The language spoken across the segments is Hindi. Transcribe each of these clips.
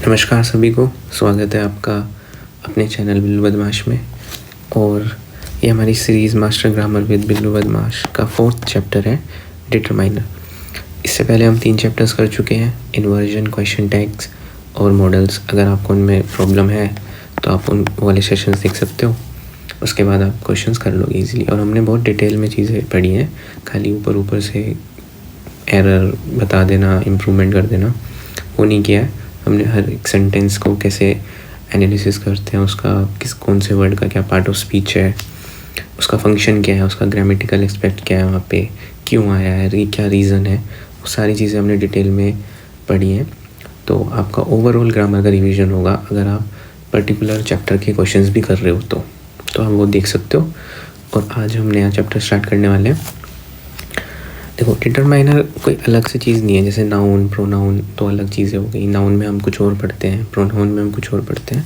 नमस्कार सभी को, स्वागत है आपका अपने चैनल बिल्लू बदमाश में। और ये हमारी series master grammar with Billu बदमाश का 4th चैप्टर है, डिटरमाइनर। इससे पहले हम 3 चैप्टर्स कर चुके हैं, इन्वर्जन, क्वेश्चन टैग्स और मॉडल्स। अगर आपको उनमें प्रॉब्लम है तो आप उन वाले सेशंस देख सकते हो, उसके बाद आप क्वेश्चंस कर लोगे ईजिली। और हमने बहुत डिटेल में चीज़ें पढ़ी हैं, खाली ऊपर से एरर बता देना, इम्प्रूवमेंट कर देना वो नहीं किया है। हमने हर एक सेंटेंस को कैसे एनालिसिस करते हैं, उसका कौन से वर्ड का क्या पार्ट ऑफ स्पीच है, उसका फंक्शन क्या है, उसका ग्रामेटिकल एस्पेक्ट क्या है, वहाँ पे क्यों आया है, ये क्या रीज़न है, वो सारी चीज़ें हमने डिटेल में पढ़ी हैं। तो आपका ओवरऑल ग्रामर का रिवीजन होगा अगर आप पर्टिकुलर चैप्टर के क्वेश्चंस भी कर रहे हो तो आप वो देख सकते हो। और आज हम नया चैप्टर स्टार्ट करने वाले हैं। देखो, डिटरमाइनर कोई अलग से चीज़ नहीं है, जैसे नाउन, प्रोनाउन तो अलग चीज़ें हो गई। नाउन में हम कुछ और पढ़ते हैं, प्रोनाउन में हम कुछ और पढ़ते हैं,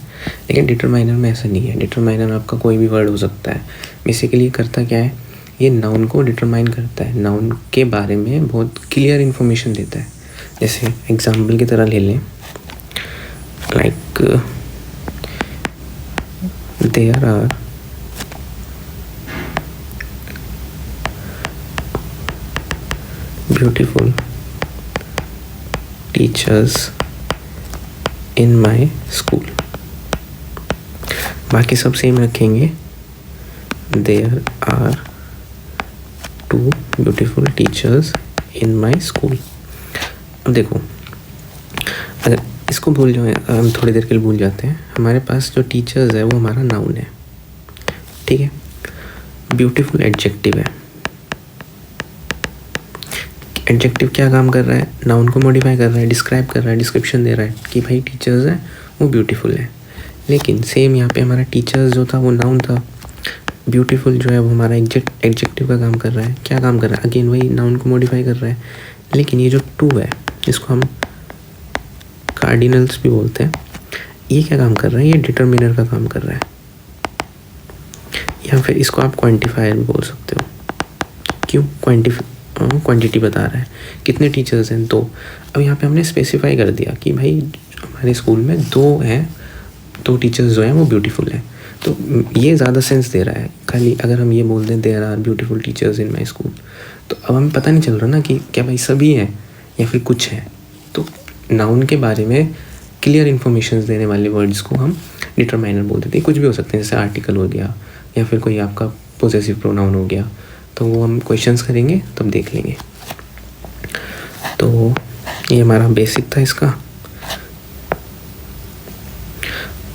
लेकिन डिटरमाइनर में ऐसा नहीं है। डिटरमाइनर आपका कोई भी वर्ड हो सकता है। बेसिकली करता क्या है, ये नाउन को डिटरमाइन करता है, नाउन के बारे में बहुत क्लियर इन्फॉर्मेशन देता है। जैसे एग्जाम्पल की तरह ले लें, like there are beautiful teachers in my school। बाकी सब सेम रखेंगे, there are 2 beautiful teachers in my school। अब देखो, अगर इसको भूल जाओ, हम थोड़ी देर के लिए भूल जाते हैं। हमारे पास जो टीचर्स है वो हमारा नाउन है, ठीक है। ब्यूटीफुल एडजेक्टिव है। एडजेक्टिव क्या काम कर रहा है, नाउन को मॉडिफाई कर रहा है, डिस्क्राइब कर रहा है, डिस्क्रिप्शन दे रहा है कि भाई टीचर्स हैं वो ब्यूटीफुल है। लेकिन सेम यहाँ पे हमारा टीचर्स जो था वो नाउन था, ब्यूटीफुल जो है वो हमारा एडजेक्टिव का काम कर रहा है। क्या काम कर रहा है, अगेन वही नाउन को मॉडिफाई कर रहा है। लेकिन ये जो 2 है, इसको हम कार्डिनल्स भी बोलते हैं, ये क्या काम कर रहा है, ये डिटरमिनर का काम कर रहा है। या फिर इसको आप क्वान्टिफायर भी बोल सकते हो। क्यों, क्वांटिटी बता रहा है, कितने टीचर्स हैं 2। अब यहाँ पे हमने स्पेसिफाई कर दिया कि भाई हमारे स्कूल में 2 हैं, 2 टीचर्स जो हैं वो ब्यूटीफुल हैं। तो ये ज़्यादा सेंस दे रहा है। खाली अगर हम ये बोल दें there are beautiful teachers in my school, तो अब हमें पता नहीं चल रहा ना कि क्या भाई सभी हैं या फिर कुछ हैं। तो नाउन के बारे में क्लियर इन्फॉर्मेशन देने वाले वर्ड्स को हम डिटरमाइनर बोल देते हैं। कुछ भी हो सकते हैं, जैसे आर्टिकल हो गया या फिर कोई आपका पोजेसिव प्रोनाउन हो गया। तो वो हम क्वेश्चंस करेंगे तब देख लेंगे। तो ये हमारा बेसिक था इसका।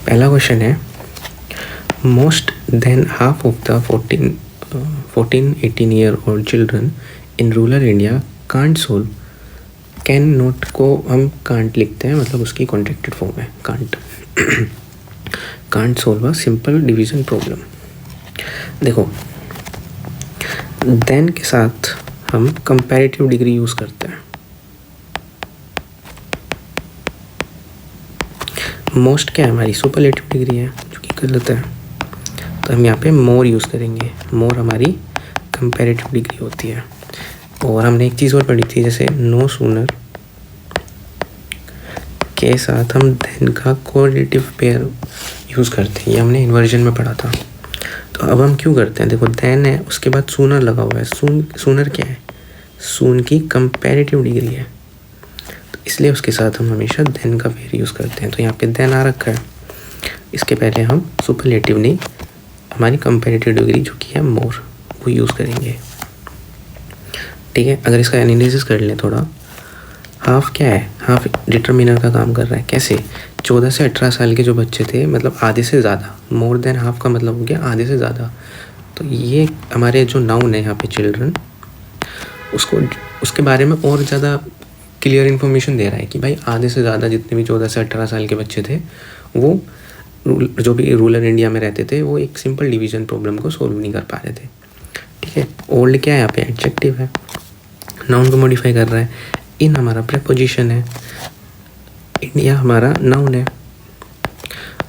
पहला क्वेश्चन है, most than half of the 14-18 year old children in rural India can't solve. Can note को हम कांट लिखते हैं, मतलब उसकी कॉन्ट्रैक्टेड फॉर्म है can't. Can't solve a simple division problem. देखो, देन के साथ हम कंपैरेटिव डिग्री यूज़ करते हैं। मोस्ट क्या है, हमारी सुपरलेटिव डिग्री है, जो कि गलत है। तो हम यहाँ पे मोर यूज़ करेंगे। मोर हमारी कंपैरेटिव डिग्री होती है। और हमने एक चीज़ और पढ़ी थी, जैसे नो सूनर के साथ हम देन का कोरिलेटिव पेयर यूज़ करते हैं। ये हमने इन्वर्जन में पढ़ा था। तो अब हम क्यों करते हैं, देखो देन है, उसके बाद सूनर लगा हुआ है। सूनर क्या है, सून की कंपैरेटिव डिग्री है, तो इसलिए उसके साथ हम हमेशा देन का पेयर यूज़ करते हैं। तो यहाँ पे देन आ रखा है, इसके पहले हम सुपरलेटिव नहीं, हमारी कंपैरेटिव डिग्री जो कि है मोर, वो यूज़ करेंगे, ठीक है। अगर इसका एनालिसिस कर लें थोड़ा, हाफ क्या है, हाफ डिटरमिनर का काम कर रहा है। कैसे, 14 से 18 साल के जो बच्चे थे, मतलब आधे से ज़्यादा, मोर देन हाफ का मतलब हो गया आधे से ज़्यादा। तो ये हमारे जो नाउन है यहाँ पे चिल्ड्रन, उसके बारे में और ज़्यादा क्लियर इन्फॉर्मेशन दे रहा है कि भाई आधे से ज़्यादा जितने भी 14 से 18 साल के बच्चे थे, वो जो भी रूरल इंडिया में रहते थे, वो एक सिंपल डिवीज़न प्रॉब्लम को सोल्व नहीं कर पा रहे थे, ठीक है। ओल्ड क्या है, यहाँ पे एडजेक्टिव है, नाउन को मॉडिफाई कर रहा है। इन हमारा प्रेपोजिशन है, इंडिया हमारा नाउन है,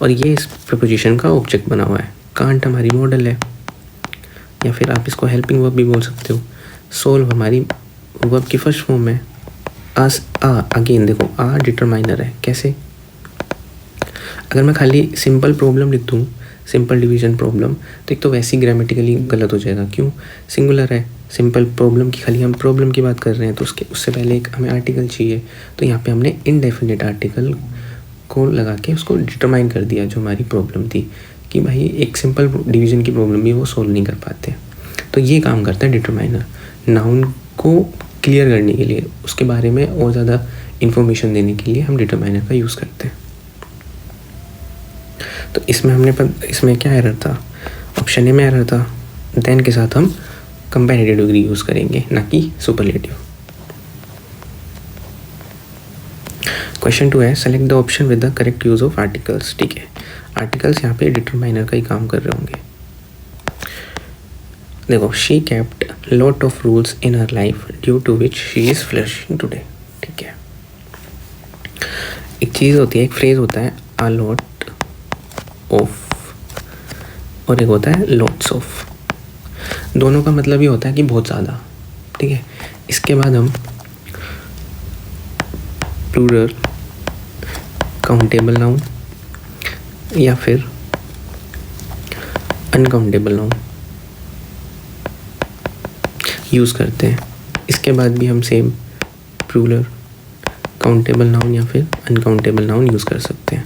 और ये इस प्रेपोजिशन का ऑब्जेक्ट बना हुआ है। कांट हमारी मॉडल है, या फिर आप इसको हेल्पिंग वर्ब भी बोल सकते हो। सोल्व हमारी वर्ब की फर्स्ट फॉर्म है। अगेन देखो, आ डिटरमाइनर है। कैसे, अगर मैं खाली सिंपल प्रॉब्लम लिख दूँ, सिंपल डिवीजन प्रॉब्लम, तो एक तो वैसे ही ग्रामेटिकली गलत हो जाएगा। क्यों? सिंगुलर है, सिंपल प्रॉब्लम की खाली हम प्रॉब्लम की बात कर रहे हैं, तो उससे पहले एक हमें आर्टिकल चाहिए। तो यहाँ पे हमने इनडेफिनेट आर्टिकल को लगा के उसको डिटरमाइन कर दिया, जो हमारी प्रॉब्लम थी कि भाई एक सिंपल डिवीजन की प्रॉब्लम भी वो सोल्व नहीं कर पाते। तो ये काम करता है डिटरमाइनर, नाउन को क्लियर करने के लिए, उसके बारे में और ज़्यादा इन्फॉर्मेशन देने के लिए हम डिटरमाइनर का यूज़ करते हैं। तो इसमें क्या एरर था? ऑप्शन ए में एरर था। देन के साथ हम कंपैरेटिव डिग्री यूज़ करेंगे, ना कि सुपरलेटिव। क्वेश्चन 2 है, select the option with the correct use of articles. ठीक है, आर्टिकल्स यहाँ पे डिटरमाइनर का ही काम कर रहे होंगे। देखो, she kept lot of rules in her life due to which she is flourishing today. ठीक है, एक चीज़ होती है, एक फ्रेज होता है अ लॉट ऑफ, और एक होता है लॉट्स ऑफ। दोनों का मतलब ये होता है कि बहुत ज़्यादा। ठीक है, इसके बाद हम प्लूरल, काउंटेबल नाउन या फिर अनकाउंटेबल नाउन यूज़ करते हैं। इसके बाद भी हम सेम प्लूरल, काउंटेबल नाउन या फिर अनकाउंटेबल नाउन यूज़ कर सकते हैं।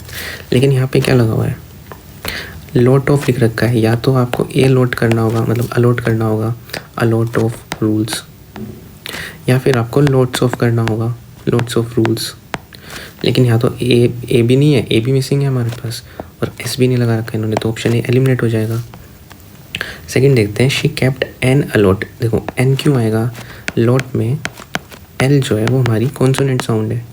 लेकिन यहाँ पे क्या लगा हुआ है? लॉट ऑफ लिख रखा है। या तो आपको ए लॉट करना होगा, मतलब अलॉट करना होगा, अ लॉट ऑफ रूल्स, या फिर आपको लॉट्स ऑफ करना होगा, लॉट्स ऑफ रूल्स। लेकिन यहाँ तो ए भी नहीं है, ए भी मिसिंग है हमारे पास, और एस भी नहीं लगा रखा है इन्होंने, तो ऑप्शन ए एलिमिनेट हो जाएगा। सेकंड देखते हैं, शी केप्ट एन अलॉट। देखो, एन क्यों आएगा? लॉट में एल जो है वो हमारी कॉन्सोनेंट साउंड है,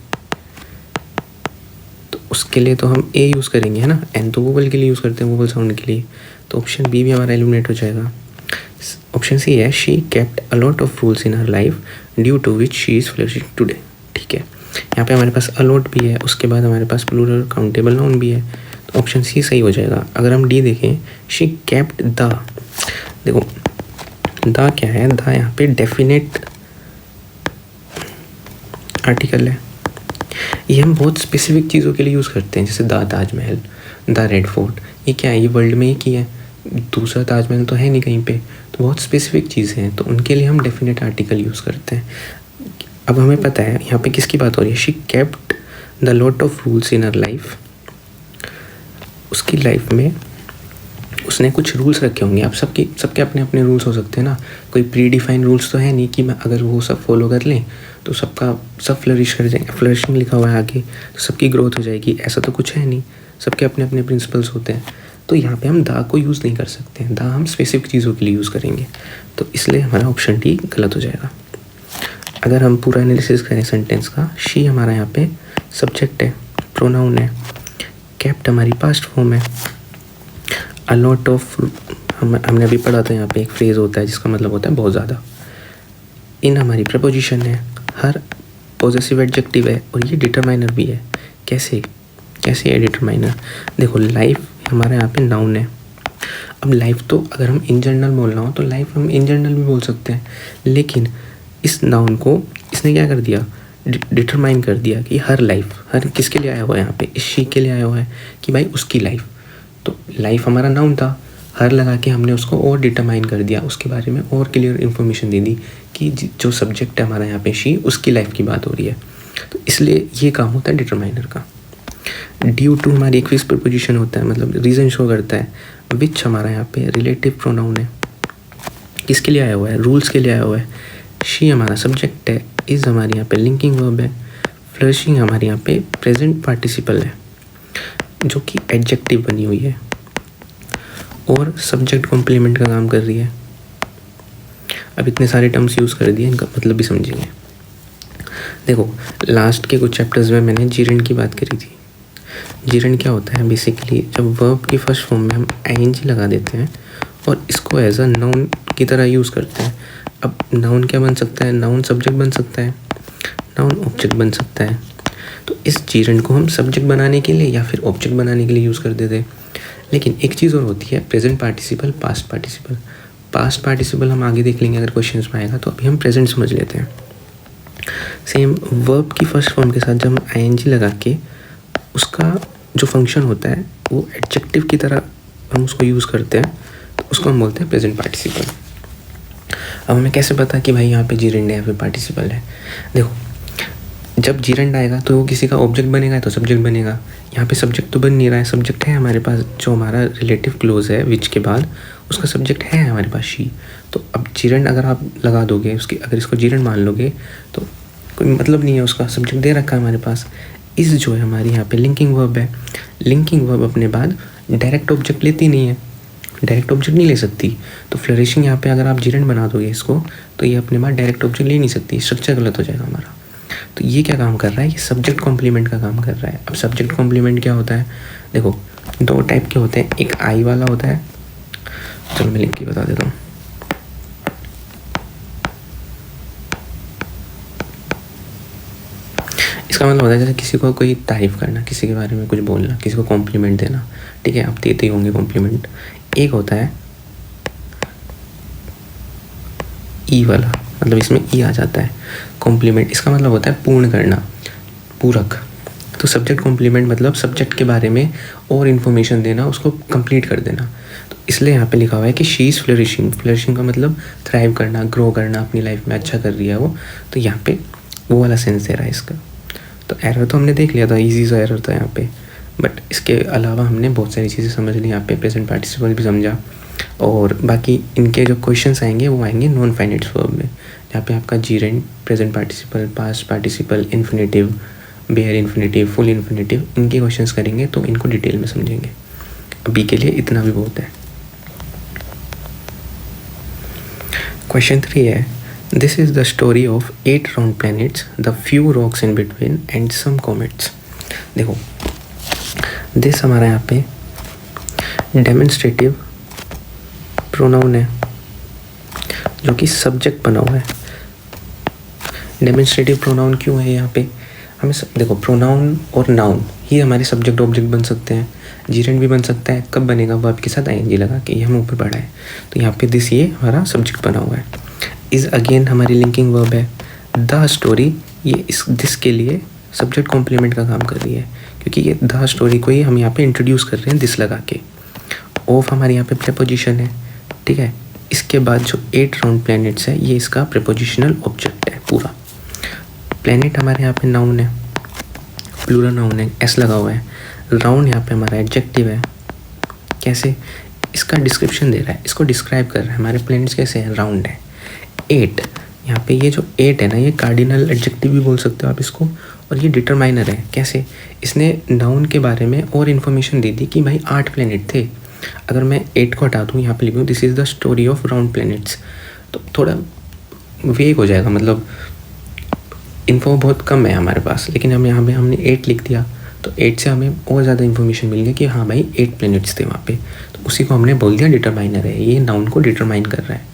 तो उसके लिए तो हम ए यूज़ करेंगे, है ना। एन तो वोवल के लिए यूज़ करते हैं, वोवल साउंड के लिए, तो ऑप्शन बी भी हमारा एलिमिनेट हो जाएगा। ऑप्शन सी है, she kept a lot of rules in her life due to which she is flourishing today. ठीक है, यहाँ पे हमारे पास अलॉट भी है, उसके बाद हमारे पास प्लूरल काउंटेबल नाउन भी है, तो ऑप्शन सी सही हो जाएगा। अगर हम डी देखें, शी केप्ट द, देखो द क्या है? द यहाँ पे डेफिनेट आर्टिकल है। ये हम बहुत स्पेसिफिक चीज़ों के लिए यूज़ करते हैं, जैसे the Taj Mahal, the red fort. ये क्या है? ये वर्ल्ड में ही की है, दूसरा ताजमहल तो है नहीं कहीं पे, तो बहुत स्पेसिफिक चीज़ें हैं, तो उनके लिए हम डेफिनेट आर्टिकल यूज़ करते हैं। अब हमें पता है यहाँ पे किसकी बात हो रही है। She kept the lot of rules in her life, उसकी लाइफ में उसने कुछ रूल्स रखे होंगे। अब सबके अपने अपने रूल्स हो सकते हैं ना, कोई प्री डिफाइन रूल्स तो है नहीं कि मैं अगर वो सब फॉलो कर लें तो सब फ्लरिश कर जाएंगे। फ्लरिशिंग लिखा हुआ है आगे, तो सबकी ग्रोथ हो जाएगी, ऐसा तो कुछ है नहीं। सबके अपने अपने प्रिंसिपल्स होते हैं, तो यहाँ पे हम दा को यूज़ नहीं कर सकते हैं। दा हम स्पेसिफिक चीज़ों के लिए यूज़ करेंगे, तो इसलिए हमारा ऑप्शन डी गलत हो जाएगा। अगर हम पूरा एनालिसिस करें सेंटेंस का, शी हमारा यहाँ पे सब्जेक्ट है, प्रोनाउन है, केप्ट हमारी पास्ट फॉर्म है, अ लॉट ऑफ हमने अभी पढ़ा था, यहाँ पे एक फ्रेज होता है जिसका मतलब होता है बहुत ज़्यादा। इन हमारी प्रपोजिशन है, हर पॉजेसिव एडजेक्टिव है, और ये डिटरमाइनर भी है। कैसे है डिटरमाइनर? देखो, लाइफ हमारा यहाँ पे नाउन है। अब लाइफ तो अगर हम इन जनरल बोलना हो तो लाइफ हम इन जनरल भी बोल सकते हैं, लेकिन इस नाउन को इसने क्या कर दिया? डिटरमाइन कर दिया कि हर लाइफ, हर किसके लिए आया हुआ है यहाँ पे? इस शी के लिए आया हुआ है कि भाई उसकी लाइफ। तो लाइफ हमारा नाउन था, हर लगा के हमने उसको और डिटरमाइन कर दिया, उसके बारे में और क्लियर इन्फॉर्मेशन दे दी कि जो सब्जेक्ट है हमारा यहाँ पे शी, उसकी लाइफ की बात हो रही है। तो इसलिए ये काम होता है डिटरमाइनर का। ड्यू टू हमारी एक फिक्स प्रीपोजिशन होता है, मतलब रीज़न शो करता है। विच हमारा यहाँ पे रिलेटिव प्रोनाउन है, किसके लिए आया हुआ है? रूल्स के लिए आया हुआ है। शी हमारा सब्जेक्ट है, इज़ हमारे यहाँ पे लिंकिंग वर्ब है, फ्लरिशिंग हमारे यहाँ पे प्रेजेंट पार्टिसिपल है जो कि एडजेक्टिव बनी हुई है, और सब्जेक्ट कॉम्प्लीमेंट का काम कर रही है। अब इतने सारे टर्म्स यूज़ कर दिए, इनका मतलब भी समझेंगे। देखो, लास्ट के कुछ चैप्टर्स में मैंने जीरेंड की बात करी थी। जीरेंड क्या होता है? बेसिकली जब वर्ब की फर्स्ट फॉर्म में हम आईएनजी लगा देते हैं और इसको एज अ नाउन की तरह यूज़ करते हैं। अब नाउन क्या बन सकता है? नाउन सब्जेक्ट बन सकता है, नाउन ऑब्जेक्ट बन सकता है। तो इस जीरेंड को हम सब्जेक्ट बनाने के लिए या फिर ऑब्जेक्ट बनाने के लिए यूज़ कर देते हैं। लेकिन एक चीज़ और होती है, present participle, past participle. Past participle हम आगे देख लेंगे अगर क्वेश्चंस में आएगा, तो अभी हम प्रेजेंट समझ लेते हैं। सेम वर्ब की फर्स्ट फॉर्म के साथ जब हम आईएनजी लगा के उसका जो फंक्शन होता है वो एडजेक्टिव की तरह हम उसको यूज़ करते हैं, तो उसको हम बोलते हैं प्रेजेंट पार्टिसिपल। अब हमें कैसे पता कि भाई यहाँ पे जीरेंड है या फिर पार्टिसिपल है? देखो, जब जीरेंड आएगा तो वो किसी का ऑब्जेक्ट बनेगा तो सब्जेक्ट बनेगा। यहाँ पे सब्जेक्ट तो बन नहीं रहा है, सब्जेक्ट है हमारे पास, जो हमारा रिलेटिव क्लोज है विच के बाद उसका सब्जेक्ट है हमारे पास शी। तो अब जीरेंड अगर आप लगा दोगे उसकी, अगर इसको जीरेंड मान लोगे तो कोई मतलब नहीं है, उसका सब्जेक्ट दे रखा है हमारे पास। इस जो है हमारी यहाँ पे लिंकिंग वर्ब है। लिंकिंग वर्ब अपने बाद डायरेक्ट ऑब्जेक्ट लेती नहीं है, डायरेक्ट ऑब्जेक्ट नहीं ले सकती। तो फ्लरिशिंग यहाँ पे अगर आप जीरेंड बना दोगे इसको, तो ये अपने बाद डायरेक्ट ऑब्जेक्ट ले नहीं सकती, स्ट्रक्चर गलत हो जाएगा हमारा। तो ये क्या काम कर रहा है? ये सब्जेक्ट कॉम्प्लीमेंट का काम कर रहा है। अब सब्जेक्ट कॉम्प्लीमेंट क्या होता है? देखो, दो टाइप के होते हैं, एक आई वाला होता है, चलो मैं लिख के बता देता हूँ। इसका मतलब होता है जैसे किसी को कोई तारीफ़ करना, किसी के बारे में कुछ बोलना, किसी को कॉम्प्लीमेंट देना, ठीक है, आप देते ही होंगे कॉम्प्लीमेंट। एक होता है ई वाला, मतलब इसमें ई आ जाता है कॉम्प्लीमेंट। इसका मतलब होता है पूर्ण करना, पूरक। तो सब्जेक्ट कॉम्प्लीमेंट मतलब सब्जेक्ट के बारे में और इन्फॉर्मेशन देना, उसको कंप्लीट कर देना। तो इसलिए यहाँ पे लिखा हुआ है कि शी इज़ फ्लरिशिंग। फ्लरिशिंग का मतलब थ्राइव करना, ग्रो करना, अपनी लाइफ में अच्छा कर रही है वो। तो यहाँ पे वो वाला सेंस दे रहा है इसका। तो एरर तो हमने देख लिया था, ईजी सा एरर था यहाँ पे, बट इसके अलावा हमने बहुत सारी चीज़ें समझ ली। यहाँ पे प्रेजेंट पार्टिसिपल भी समझा, और बाकी इनके जो क्वेश्चंस आएंगे वो आएंगे नॉन फाइनाइट वर्ब में, जहाँ पे आपका gerund, present participle, past participle, infinitive, bare infinitive, full infinitive, इनके क्वेश्चंस करेंगे, तो इनको डिटेल में समझेंगे। अभी के लिए इतना भी बहुत है। क्वेश्चन 3 है, this is the story of 8 round planets, the few rocks in between and some comets. देखो, दिस हमारा यहाँ पे डेमोन्स्ट्रेटिव प्रोनाउन है जो कि सब्जेक्ट बना हुआ है। डेमोन्स्ट्रेटिव प्रोनाउन क्यों है यहाँ पे? हमें देखो, प्रोनाउन और नाउन ही हमारे सब्जेक्ट ऑब्जेक्ट बन सकते हैं। जीरेंड भी बन सकता है, कब बनेगा? वर्ब के साथ आईएनजी लगा के, ये हम ऊपर पढ़ा है। तो यहाँ पे दिस, ये हमारा सब्जेक्ट बना हुआ है। इज़ अगेन हमारी लिंकिंग वर्ब है। द स्टोरी, ये इस दिस के लिए सब्जेक्ट कॉम्प्लीमेंट का काम कर रही है, क्योंकि ये द स्टोरी को ही हम यहाँ पे इंट्रोड्यूस कर रहे हैं दिस लगा के। ऑफ हमारे यहाँ पे प्रेपोजिशन है, ठीक है। इसके बाद जो 8 राउंड प्लैनेट्स है, ये इसका प्रेपोजिशनल ऑब्जेक्ट है पूरा। प्लैनेट हमारे यहाँ पे नाउन है, प्लूरल नाउन है, एस लगा हुआ है। राउंड यहाँ पे हमारा एडजेक्टिव है। कैसे? इसका डिस्क्रिप्शन दे रहा है, इसको डिस्क्राइब कर रहा है। हमारे प्लैनेट्स कैसे हैं? राउंड है। 8, यहाँ पे ये जो 8 है ना, ये कार्डिनल एडजेक्टिव भी बोल सकते हो आप इसको, और ये डिटरमाइनर है। कैसे? इसने नाउन के बारे में और इन्फॉर्मेशन दे दी कि भाई 8 प्लैनेट थे। अगर मैं 8 को हटा दूँ, यहाँ पे लिखूँ this is the story of round planets, तो थोड़ा वेग हो जाएगा, मतलब इन्फो बहुत कम है हमारे पास। लेकिन हम यहाँ पे हमने 8 लिख दिया, तो 8 से हमें और ज़्यादा इन्फॉर्मेशन मिल गई कि हाँ भाई 8 प्लैनेट्स थे वहाँ पे। तो उसी को हमने बोल दिया डिटरमाइनर है, ये नाउन को डिटरमाइन कर रहा है।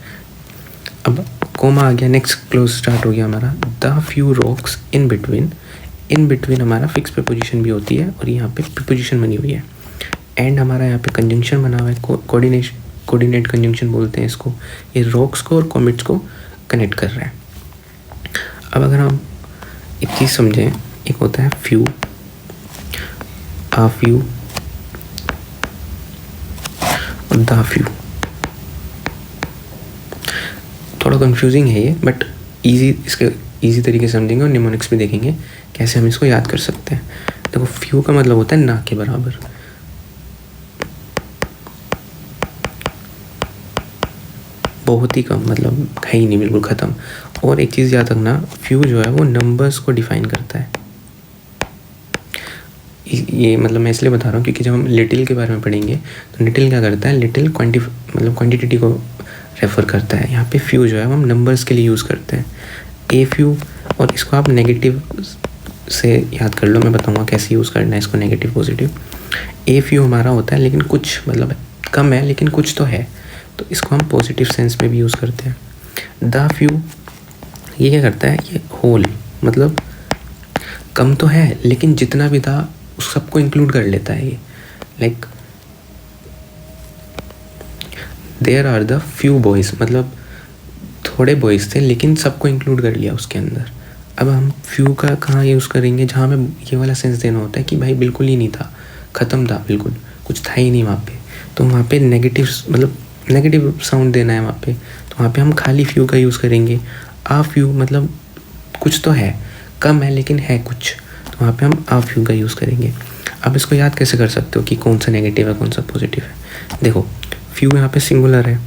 अब कोमा आ गया, नेक्स्ट क्लोज स्टार्ट हो गया हमारा। The few rocks in between. In between हमारा फिक्स प्रीपोजिशन भी होती है, और यहाँ पे प्रीपोजिशन बनी हुई है। एंड हमारा यहाँ पे कंजंक्शन बना हुआ है, कोऑर्डिनेट कंजंक्शन बोलते हैं इसको। ये रॉक्स को और कॉमेट्स को कनेक्ट कर रहा है। अब अगर हम एक चीज़ समझें, एक होता है फ्यू, आ फ्यू और द फ्यू। थोड़ा कंफ्यूजिंग है ये, बट इजी तरीके से समझेंगे, और निमोनिक्स भी देखेंगे कैसे हम इसको याद कर सकते हैं। देखो, फ्यू का मतलब होता है ना के बराबर। बहुत ही कम, मतलब है ही नहीं, बिल्कुल ख़त्म। और एक चीज़ याद रखना, फ्यू जो है वो नंबर्स को डिफाइन करता है। ये मतलब मैं इसलिए बता रहा हूँ क्योंकि जब हम लिटिल के बारे में पढ़ेंगे तो लिटिल क्या करता है? लिटिल क्वांटिटी को रेफ़र करता है। यहाँ पे फ्यू जो है वो हम नंबर्स के लिए यूज़ करते हैं, ए फ्यू। और इसको आप नेगेटिव से याद कर लो, मैं बताऊँगा कैसे यूज़ करना है इसको, नेगेटिव पॉजिटिव। ए फ्यू हमारा होता है, लेकिन कुछ, मतलब कम है लेकिन कुछ तो है, तो इसको हम पॉजिटिव सेंस में भी यूज़ करते हैं। द फ्यू ये क्या करता है? ये होल, मतलब कम तो है लेकिन जितना भी था उस सबको इंक्लूड कर लेता है ये। Like there are the few boys, मतलब थोड़े बॉयज़ थे लेकिन सबको इंक्लूड कर लिया उसके अंदर। अब हम फ्यू का कहाँ यूज़ करेंगे? जहाँ हमें ये वाला सेंस देना होता है कि भाई बिल्कुल ही नहीं था, ख़त्म था बिल्कुल, कुछ था ही नहीं वहाँ पे। तो वहाँ पे नेगेटिव मतलब नेगेटिव साउंड देना है वहाँ पे, तो वहाँ पे हम खाली फ्यू का यूज़ करेंगे। आ फ्यू मतलब कुछ तो है, कम है लेकिन है कुछ, तो वहाँ पे हम आ फ्यू का यूज़ करेंगे। अब इसको याद कैसे कर सकते हो कि कौन सा नेगेटिव है कौन सा पॉजिटिव है। देखो फ्यू यहाँ पे सिंगुलर है,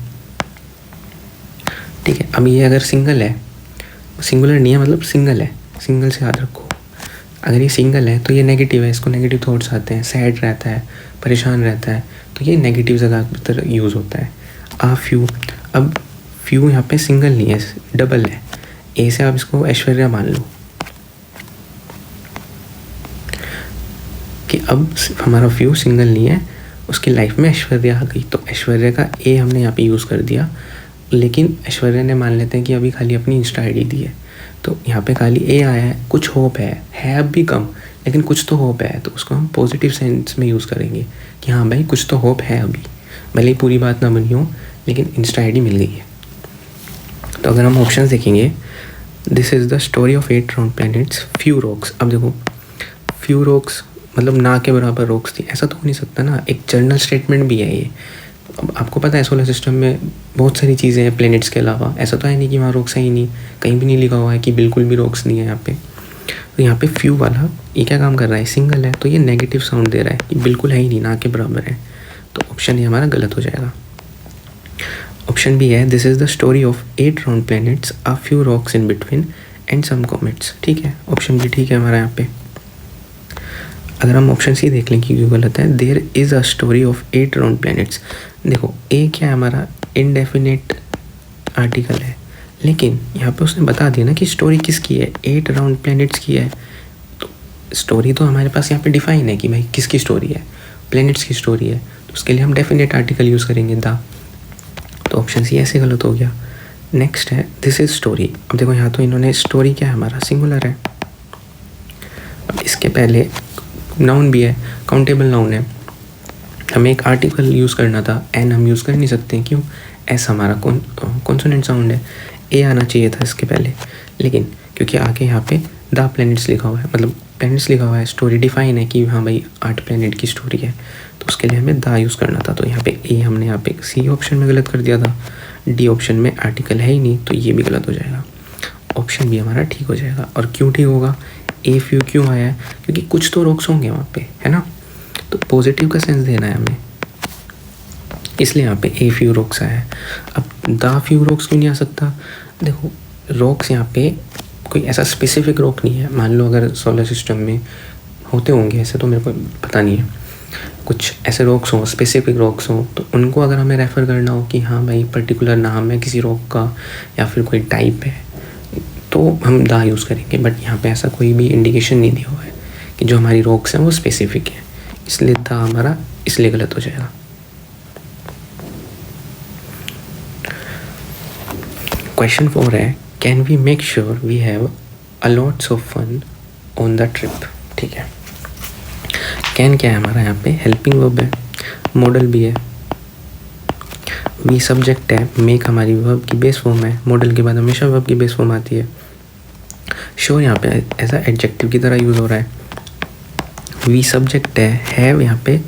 ठीक है। अब ये अगर सिंगल है, सिंगुलर नहीं है मतलब सिंगल है, सिंगल से याद रखो। अगर ये सिंगल है तो ये नेगेटिव है, इसको नेगेटिव थॉट्स आते हैं, सैड रहता है, परेशान रहता है, तो ये नेगेटिव ज़्यादातर यूज़ होता है। आ फ्यू, अब फ्यू यहाँ पे सिंगल नहीं है, डबल है। ए से आप इसको ऐश्वर्या मान लो कि अब हमारा फ्यू सिंगल नहीं है, उसकी लाइफ में ऐश्वर्या आ गई, तो ऐश्वर्या का ए हमने यहाँ पे यूज़ कर दिया। लेकिन ऐश्वर्या ने मान लेते हैं कि अभी खाली अपनी इंस्टा आईडी दी है, तो यहाँ पे खाली ए आया है, कुछ होप है अब भी कम, लेकिन कुछ तो होप है, तो उसको हम पॉजिटिव सेंस में यूज़ करेंगे कि हाँ भाई कुछ तो होप है अभी, भले ही पूरी बात ना बनी हो लेकिन इंस्टा आईडी मिल गई है। तो अगर हम ऑप्शन देखेंगे, this is the story of 8 round planets few rocks. अब देखो फ्यू रॉक्स मतलब ना के बराबर रॉक्स थी, ऐसा तो हो नहीं सकता ना, एक जर्नल स्टेटमेंट भी है ये। अब आपको पता है सोलर सिस्टम में बहुत सारी चीज़ें हैं प्लैनेट्स के अलावा, ऐसा तो है नहीं कि वहाँ रॉक्स है ही नहीं, कहीं भी नहीं लिखा हुआ है कि बिल्कुल भी रॉक्स नहीं है यहाँ पे। तो यहाँ पे फ्यू वाला ये क्या काम कर रहा है, सिंगल है, तो ये नेगेटिव साउंड दे रहा है कि बिल्कुल है ही नहीं, ना के बराबर है, तो ऑप्शन ये हमारा गलत हो जाएगा। ऑप्शन बी है, this is the story of 8 round planets, a few rocks in between and some comets. ठीक है, ऑप्शन बी ठीक है हमारा यहाँ पे। अगर हम ऑप्शन सी देख लें कि क्यों गलत है, there is a story of 8 round planets. देखो ए क्या है हमारा, इनडेफिनेट आर्टिकल है, लेकिन यहाँ पे उसने बता दिया ना कि स्टोरी किसकी है, 8 राउंड प्लैनेट्स की है। तो स्टोरी तो हमारे पास यहाँ पे डिफाइन है कि भाई किसकी स्टोरी है, प्लैनेट्स की स्टोरी है, तो उसके लिए हम डेफिनेट आर्टिकल यूज़ करेंगे द। तो ऑप्शन सी ऐसे गलत हो गया। नेक्स्ट है, दिस इज़ स्टोरी। अब देखो यहाँ तो इन्होंने स्टोरी क्या है हमारा, सिंगुलर है। अब इसके पहले नाउन भी है, काउंटेबल नाउन है, हमें एक आर्टिकल यूज़ करना था, एन हम यूज़ कर नहीं सकते, क्यों, एस हमारा कॉन्सोनेंट साउंड है, ए आना चाहिए था इसके पहले, लेकिन क्योंकि आगे यहाँ पे द प्लैनेट्स लिखा हुआ है, मतलब प्लैनेट्स लिखा हुआ है, स्टोरी डिफाइन है कि हाँ भाई 8 प्लैनेट की स्टोरी है, तो उसके लिए हमें द यूज़ करना था। तो यहाँ पे ए हमने यहाँ पे सी ऑप्शन में गलत कर दिया था, डी ऑप्शन में आर्टिकल है ही नहीं, तो ये भी गलत हो जाएगा। ऑप्शन भी हमारा ठीक हो जाएगा। और क्यों ठीक होगा, ए फ्यू क्यों आया है, क्योंकि कुछ तो रॉक्स होंगे वहाँ पे, है ना, तो पॉजिटिव का सेंस देना है हमें, इसलिए यहाँ पे ए फ्यू रॉक्स आया है। अब द फ्यू रॉक्स क्यों नहीं आ सकता, देखो रॉक्स यहाँ पे कोई ऐसा स्पेसिफिक रॉक नहीं है। मान लो अगर सोलर सिस्टम में होते होंगे, ऐसे तो मेरे को पता नहीं है, कुछ ऐसे रॉक्स हों, स्पेसिफिक रॉक्स हों, तो उनको अगर हमें रेफ़र करना हो कि हाँ भाई पर्टिकुलर नाम है किसी रॉक का या फिर कोई टाइप है, तो हम द यूज़ करेंगे। बट यहाँ पे ऐसा कोई भी इंडिकेशन नहीं दिया हुआ है कि जो हमारी रॉक्स हैं वो स्पेसिफिक है, इसलिए द हमारा इसलिए गलत हो जाएगा। क्वेश्चन 4 है, can we make sure we have a lots of fun on the trip. ठीक है, कैन क्या है हमारा यहाँ पे, हेल्पिंग वर्ब है, मॉडल भी है, वी सब्जेक्ट है, मेक हमारी वर्ब की बेस फॉर्म है, मॉडल के बाद हमेशा वर्ब की बेस फॉर्म आती है। श्योर यहाँ पे ऐसा एडजेक्टिव की तरह यूज़ हो रहा है, वी सब्जेक्ट है, हैव यहाँ पे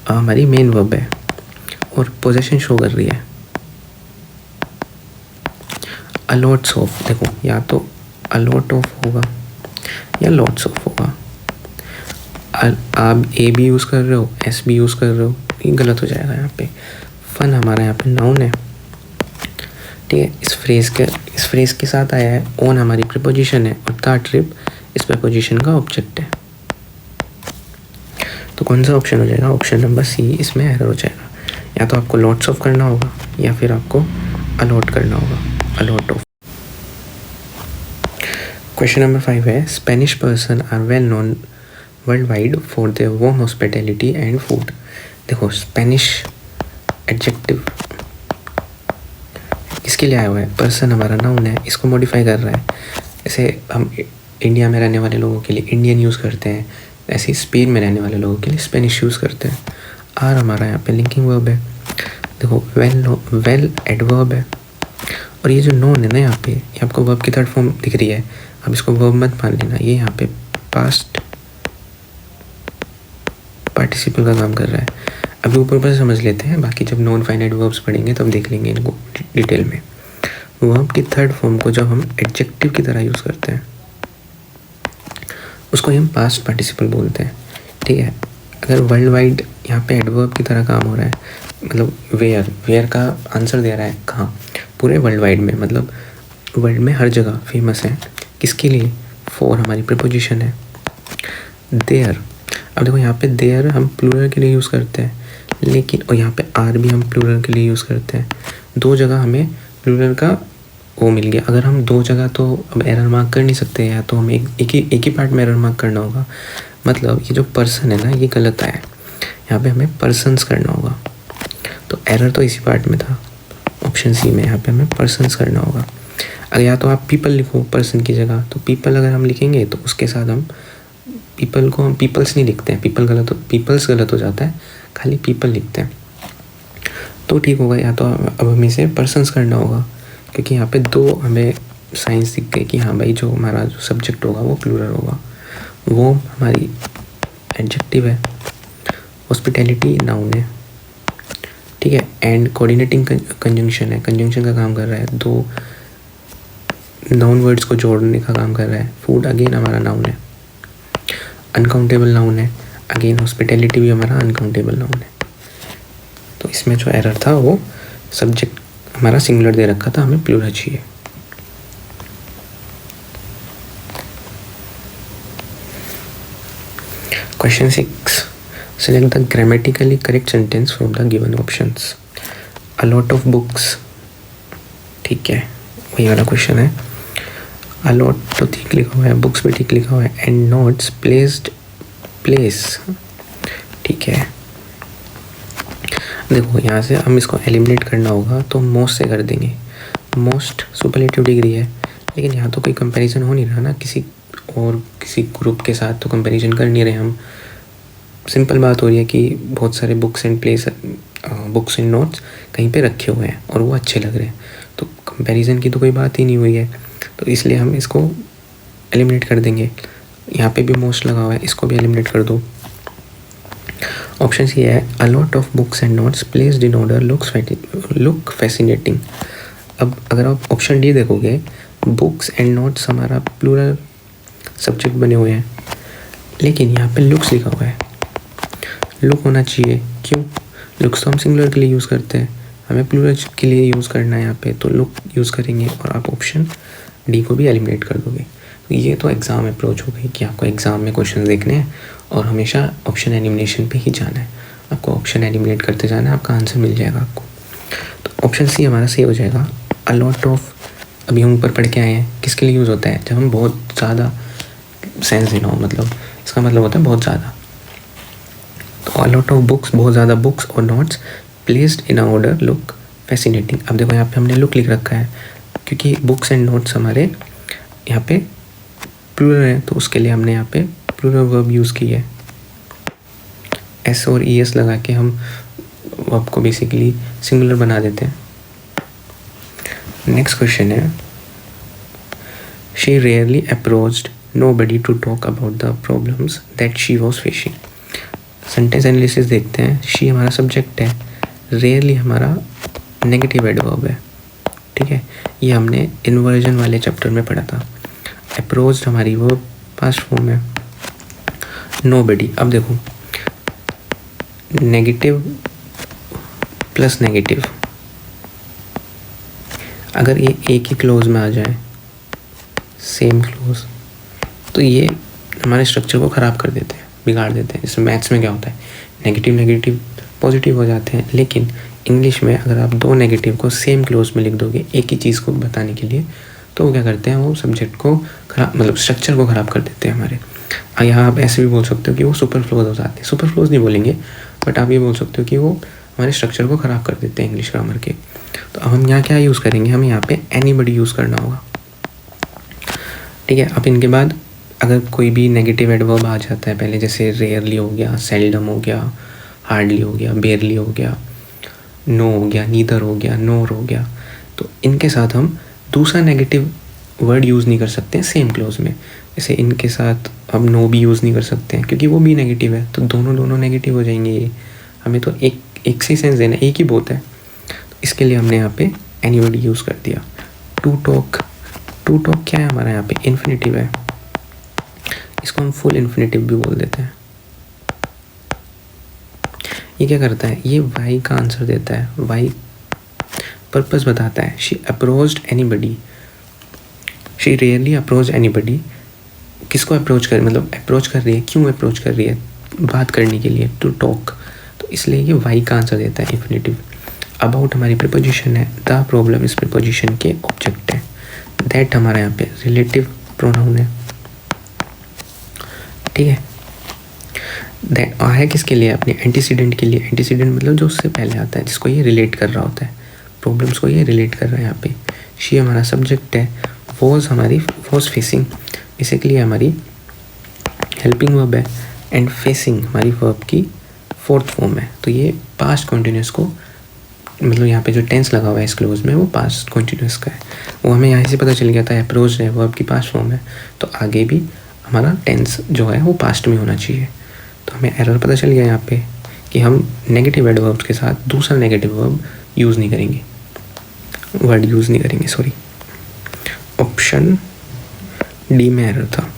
हमारी मेन वर्ब है और पोजेशन शो कर रही है। अलॉट्स ऑफ, देखो या तो अलॉट ऑफ होगा या लॉट्स ऑफ होगा। आप ए भी यूज़ कर रहे हो, एस भी यूज़ कर रहे हो, ये गलत हो जाएगा यहाँ पे। फन हमारा यहाँ पे नाउन है, ठीक है, इस फ्रेज़ के साथ आया है, ऑन हमारी प्रीपोजिशन है और द ट्रिप इस प्रीपोजिशन का ऑब्जेक्ट है। तो कौन सा ऑप्शन हो जाएगा, ऑप्शन नंबर सी इसमें एरर हो जाएगा। या तो आपको लॉट्स ऑफ करना होगा या फिर आपको अलॉट करना होगा, अलॉट ऑफ। क्वेश्चन नंबर 5 है, Spanish person are well known world wide for their warm hospitality and food. देखो स्पेनिश एडजेक्टिव किसके लिए आया हुआ है, पर्सन हमारा नाउन है, इसको मॉडिफाई कर रहा है। जैसे हम इंडिया में रहने वाले लोगों के लिए इंडियन यूज़ करते हैं, ऐसे ही स्पेन में रहने वाले लोगों के लिए स्पेनिश यूज़ करते हैं। आर हमारा यहाँ पे लिंकिंग वर्ब है, देखो वेल एडवर्ब है, और ये जो नोन है ना यहाँ पे, ये आपको वर्ब की थर्ड फॉर्म दिख रही है, अब इसको वर्ब मत मान लेना, ये यहाँ पे पास्ट पार्टिसिपल का काम कर रहा है। अभी ऊपर से समझ लेते हैं, बाकी जब नॉन फाइनाइट वर्ब्स पढ़ेंगे तब देख लेंगे इनको डिटेल में। वर्ब की थर्ड फॉर्म को जब हम एडजेक्टिव की तरह यूज़ करते हैं उसको हम पास्ट पार्टिसिपल बोलते हैं। ठीक है, अगर वर्ल्ड वाइड यहाँ पे एडवर्ब की तरह काम हो रहा है, मतलब वेयर का आंसर दे रहा है कहाँ, पूरे वर्ल्ड वाइड में, मतलब वर्ल्ड में हर जगह फेमस है। किसके लिए? फॉर हमारी प्रीपोजिशन है। देयर, अब देखो यहाँ पे देयर हम प्लूरल के लिए यूज़ करते हैं, लेकिन और यहाँ पे आर भी हम प्लूरल के लिए यूज़ करते हैं। दो जगह हमें प्लूरल का वो मिल गया। अगर हम दो जगह तो अब एरर मार्क कर नहीं सकते, या तो हमें एक ही पार्ट में एरर मार्क करना होगा। मतलब ये जो पर्सन है ना, ये गलत आया है, यहाँ पे हमें पर्सन्स करना होगा। तो एरर तो इसी पार्ट में था, ऑप्शन सी में। यहाँ पे हमें पर्सन्स करना होगा। अगर या तो आप पीपल लिखो पर्सन की जगह, तो पीपल अगर हम लिखेंगे तो उसके साथ हम पीपल को हम पीपल्स नहीं लिखते हैं, पीपल्स गलत हो जाता है, खाली पीपल लिखते हैं तो ठीक होगा। या तो अब हमें इसे पर्सन्स करना होगा, क्योंकि यहाँ पे दो हमें साइंस दिख गए कि हाँ भाई जो हमारा जो सब्जेक्ट होगा वो प्लूरल होगा, वो हमारी एडजेक्टिव है। हॉस्पिटैलिटी नाउन है। ठीक है, एंड कोऑर्डिनेटिंग कंजंक्शन है, कंजंक्शन का काम कर रहा है, दो नाउन वर्ड्स को जोड़ने का काम कर रहा है। फूड अगेन हमारा नाउन है। अनकाउंटेबल नाउन है, अगेन हॉस्पिटैलिटी भी हमारा अनकाउंटेबल नाउन है। तो इसमें जो एरर था वो सब्जेक्ट हमारा सिंगुलर दे रखा था, हमें प्लूरल चाहिए। Question 6, select the grammatically correct sentence from the given options. A lot of books, ठीक है, वही वाला क्वेश्चन है। A lot तो ठीक लिखा हुआ है, बुक्स भी ठीक लिखा हुआ है, and notes placed place, ठीक है। देखो यहाँ से हम इसको एलिमिनेट करना होगा तो मोस्ट से कर देंगे। मोस्ट सुपरलेटिव डिग्री है, लेकिन यहाँ तो कोई कंपैरिजन हो नहीं रहा ना, किसी ग्रुप के साथ तो कंपैरिजन कर नहीं रहे हम। सिंपल बात हो रही है कि बहुत सारे बुक्स एंड नोट्स कहीं पे रखे हुए हैं और वो अच्छे लग रहे हैं, तो कंपैरिजन की तो कोई बात ही नहीं हुई है, तो इसलिए हम इसको एलिमिनेट कर देंगे। यहाँ पे भी मोस्ट लगा हुआ है, इसको भी एलिमिनेट कर दो। ऑप्शन सी है, अ lot of books and notes placed in order look fascinating. अब अगर आप ऑप्शन डी देखोगे, बुक्स एंड नोट्स हमारा प्लूरल सब्जेक्ट बने हुए हैं, लेकिन यहाँ पे लुक्स लिखा हुआ है। लुक होना चाहिए, क्यों? लुक्स तो हम सिंगुलर के लिए यूज़ करते हैं, हमें प्लूरल के लिए यूज़ करना है यहाँ पे, तो लुक यूज़ करेंगे और आप ऑप्शन डी को भी एलिमिनेट कर दोगे। तो ये तो एग्ज़ाम अप्रोच हो गई कि आपको एग्ज़ाम में क्वेश्चन देखने हैं और हमेशा ऑप्शन एलिमिनेशन पे ही जाना है। आपको ऑप्शन एलिमिनेट करते जाना है, आपका आंसर मिल जाएगा आपको। तो ऑप्शन सी हमारा सही हो जाएगा। अ लॉट ऑफ, अभी हम ऊपर पढ़ के आए हैं, किसके लिए यूज़ होता है? जब हम बहुत ज़्यादा सेंस देना हो, मतलब इसका मतलब होता है बहुत ज़्यादा। तो अ लॉट ऑफ बुक्स, बहुत ज़्यादा बुक्स और notes placed in order look fascinating. अब देखो यहाँ पे हमने लुक लिख रखा है, क्योंकि बुक्स एंड नोट्स हमारे यहाँ पे प्लूरल है, तो उसके लिए हमने यहाँ पे प्लूरल वर्ब यूज़ की है। एस और ई एस लगा के हम वर्ब को बेसिकली सिंगुलर बना देते हैं। नेक्स्ट क्वेश्चन है, she rarely approached nobody to talk about the problems that she was facing. Sentence analysis देखते हैं। शी हमारा सब्जेक्ट है, रेयरली हमारा नेगेटिव एडवर्ब है। ठीक है, ये हमने इन्वर्जन वाले चैप्टर में पढ़ा था। अप्रोच्ड हमारी वर्ब पास्ट फॉर्म है। nobody, अब देखो नेगेटिव प्लस नेगेटिव, अगर ये एक ही क्लोज में आ जाए, सेम क्लोज, तो ये हमारे स्ट्रक्चर को ख़राब कर देते हैं, बिगाड़ देते हैं। जैसे मैथ्स में क्या होता है, नेगेटिव नेगेटिव पॉजिटिव हो जाते हैं, लेकिन इंग्लिश में अगर आप दो नेगेटिव को सेम क्लोज में लिख दोगे एक ही चीज़ को बताने के लिए, तो वो क्या करते हैं, वो सब्जेक्ट को खराब, मतलब स्ट्रक्चर को ख़राब कर देते हैं हमारे। यहाँ आप ऐसे भी बोल सकते हो कि वो सुपरफ्लोज हो जाते हैं। सुपरफ्लोज नहीं बोलेंगे, बट आप ये बोल सकते हो कि वो हमारे स्ट्रक्चर को ख़राब कर देते हैं इंग्लिश ग्रामर के। तो अब हम यहाँ क्या यूज़ करेंगे, हमें यहाँ पे एनीबडी यूज़ करना होगा। ठीक है, अब इनके बाद अगर कोई भी नेगेटिव एडवर्ब आ जाता है पहले, जैसे रेयरली हो गया, सेल्डम हो गया, हार्डली हो गया, बेयरली हो गया, नो हो गया, नीदर हो गया, नोर हो गया, तो इनके साथ हम दूसरा नेगेटिव वर्ड यूज़ नहीं कर सकते सेम क्लोज में। जैसे इनके साथ हम नो भी यूज़ नहीं कर सकते हैं क्योंकि वो भी नेगेटिव है, तो दोनों नेगेटिव हो जाएंगे। ये हमें तो एक से सेंस देना, एक ही बहुत है। तो इसके लिए हमने यहाँ पे एनीबॉडी यूज़ कर दिया। टू टॉक क्या है हमारा यहाँ पे? इन्फिनेटिव है, इसको हम फुल इन्फिनेटिव भी बोल देते हैं। ये क्या करता है? ये वाई का आंसर देता है, वाई पर्पस बताता है। She approached anybody, she rarely approach anybody. किसको अप्रोच कर, मतलब अप्रोच कर रही है, क्यों अप्रोच कर रही है? बात करने के लिए, टू टॉक। तो इसलिए ये वाई का आंसर देता है, इन्फिनेटिव। अबाउट हमारी प्रीपोजिशन है, द प्रॉब्लम इस प्रीपोजिशन के ऑब्जेक्ट है। दैट हमारा यहाँ पे रिलेटिव प्रोनाउन है, ठीक है। दैट है किसके लिए? अपने एंटीसीडेंट के लिए। एंटीसीडेंट मतलब जो उससे पहले आता है, जिसको ये रिलेट कर रहा होता है, प्रॉब्लम्स को ये रिलेट कर रहा है यहाँ पे। शी हमारा सब्जेक्ट है, वॉज हमारी वॉज फेसिंग, बेसिकली हमारी हेल्पिंग वर्ब है, एंड फेसिंग हमारी वर्ब की फोर्थ फॉर्म है। तो ये पास्ट कॉन्टिन्यूस को, मतलब यहाँ पे जो टेंस लगा हुआ है इस क्लोज में, वो पास्ट कॉन्टिन्यूस का है। वो हमें यहाँ से पता चल गया था, अप्रोच है वर्ब की पास्ट फॉर्म है, तो आगे भी हमारा टेंस जो है वो पास्ट में होना चाहिए। तो हमें एरर पता चल गया यहाँ पे कि हम नेगेटिव एडवर्ब्स के साथ दूसरा नेगेटिव वर्ब यूज़ नहीं करेंगे, वर्ड यूज़ नहीं करेंगे, सॉरी। ऑप्शन डी में एरर था।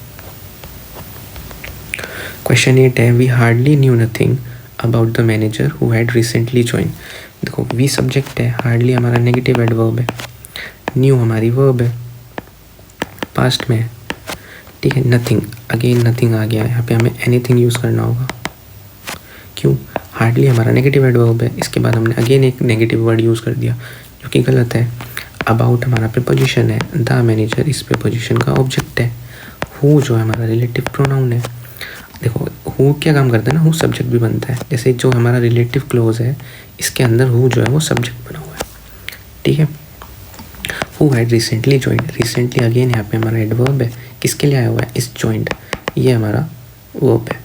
क्वेश्चन 8 है, we hardly knew nothing about the manager who had recently join. देखो, वी सब्जेक्ट है, हार्डली हमारा नेगेटिव एडवर्ब है, न्यू हमारी वर्ब है, पास्ट में है, ठीक है। नथिंग, अगेन नथिंग आ गया, यहाँ पे हमें एनीथिंग यूज़ करना होगा। क्यों? हार्डली हमारा नेगेटिव एडवर्ब है, इसके बाद हमने अगेन एक नेगेटिव वर्ड यूज़ कर दिया जो कि गलत है। अबाउट हमारा प्रीपोजिशन है, द मैनेजर इस प्रीपोजिशन का ऑब्जेक्ट है, हु जो हमारा रिलेटिव प्रोनाउन है। देखो, हु क्या काम करता है ना, हु सब्जेक्ट भी बनता है। जैसे जो हमारा रिलेटिव क्लोज है, इसके अंदर हु जो है वो सब्जेक्ट बना हुआ है, ठीक है। Who had recently joined, recently again यहाँ पे हमारा एडवर्ब है, किसके लिए आया हुआ है? इस ज्वाइंट, ये हमारा वर्ब है।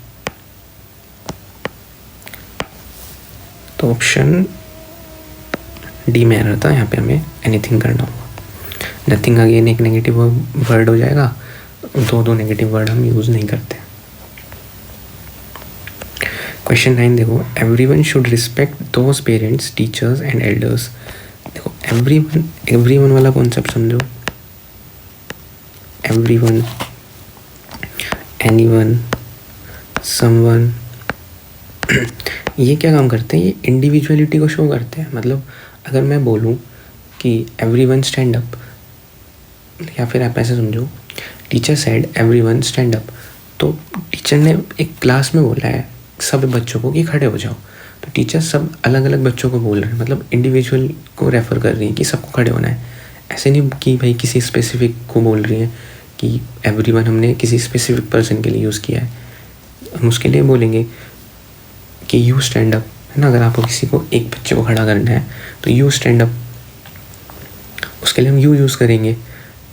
तो ऑप्शन डी में एरर था, यहाँ पे हमें एनीथिंग करना होगा। नथिंग अगेन एक नेगेटिव वर्ड हो जाएगा, दो नेगेटिव वर्ड हम यूज़ नहीं करते। क्वेश्चन 9 देखो, everyone should respect those parents, teachers and elders. देखो, एवरीवन वाला कॉन्सेप्ट समझो। एवरीवन, एनीवन, समवन, ये क्या काम करते हैं? ये इंडिविजुअलिटी को शो करते हैं। मतलब अगर मैं बोलूँ कि एवरीवन स्टैंड अप, या फिर आप ऐसे समझो, teacher said everyone stand up, तो टीचर ने एक क्लास में बोला है सब बच्चों को कि खड़े हो जाओ, तो टीचर सब अलग अलग बच्चों को बोल रहे हैं, मतलब इंडिविजुअल को रेफ़र कर रही है कि सबको खड़े होना है। ऐसे नहीं कि भाई किसी स्पेसिफिक को बोल रही है कि एवरीवन हमने किसी स्पेसिफिक पर्सन के लिए यूज़ किया है। हम उसके लिए बोलेंगे कि यू स्टैंड अप, है ना। अगर आपको किसी को, एक बच्चे को खड़ा करना है तो यू स्टैंड अप, उसके लिए हम यू यूज़ करेंगे,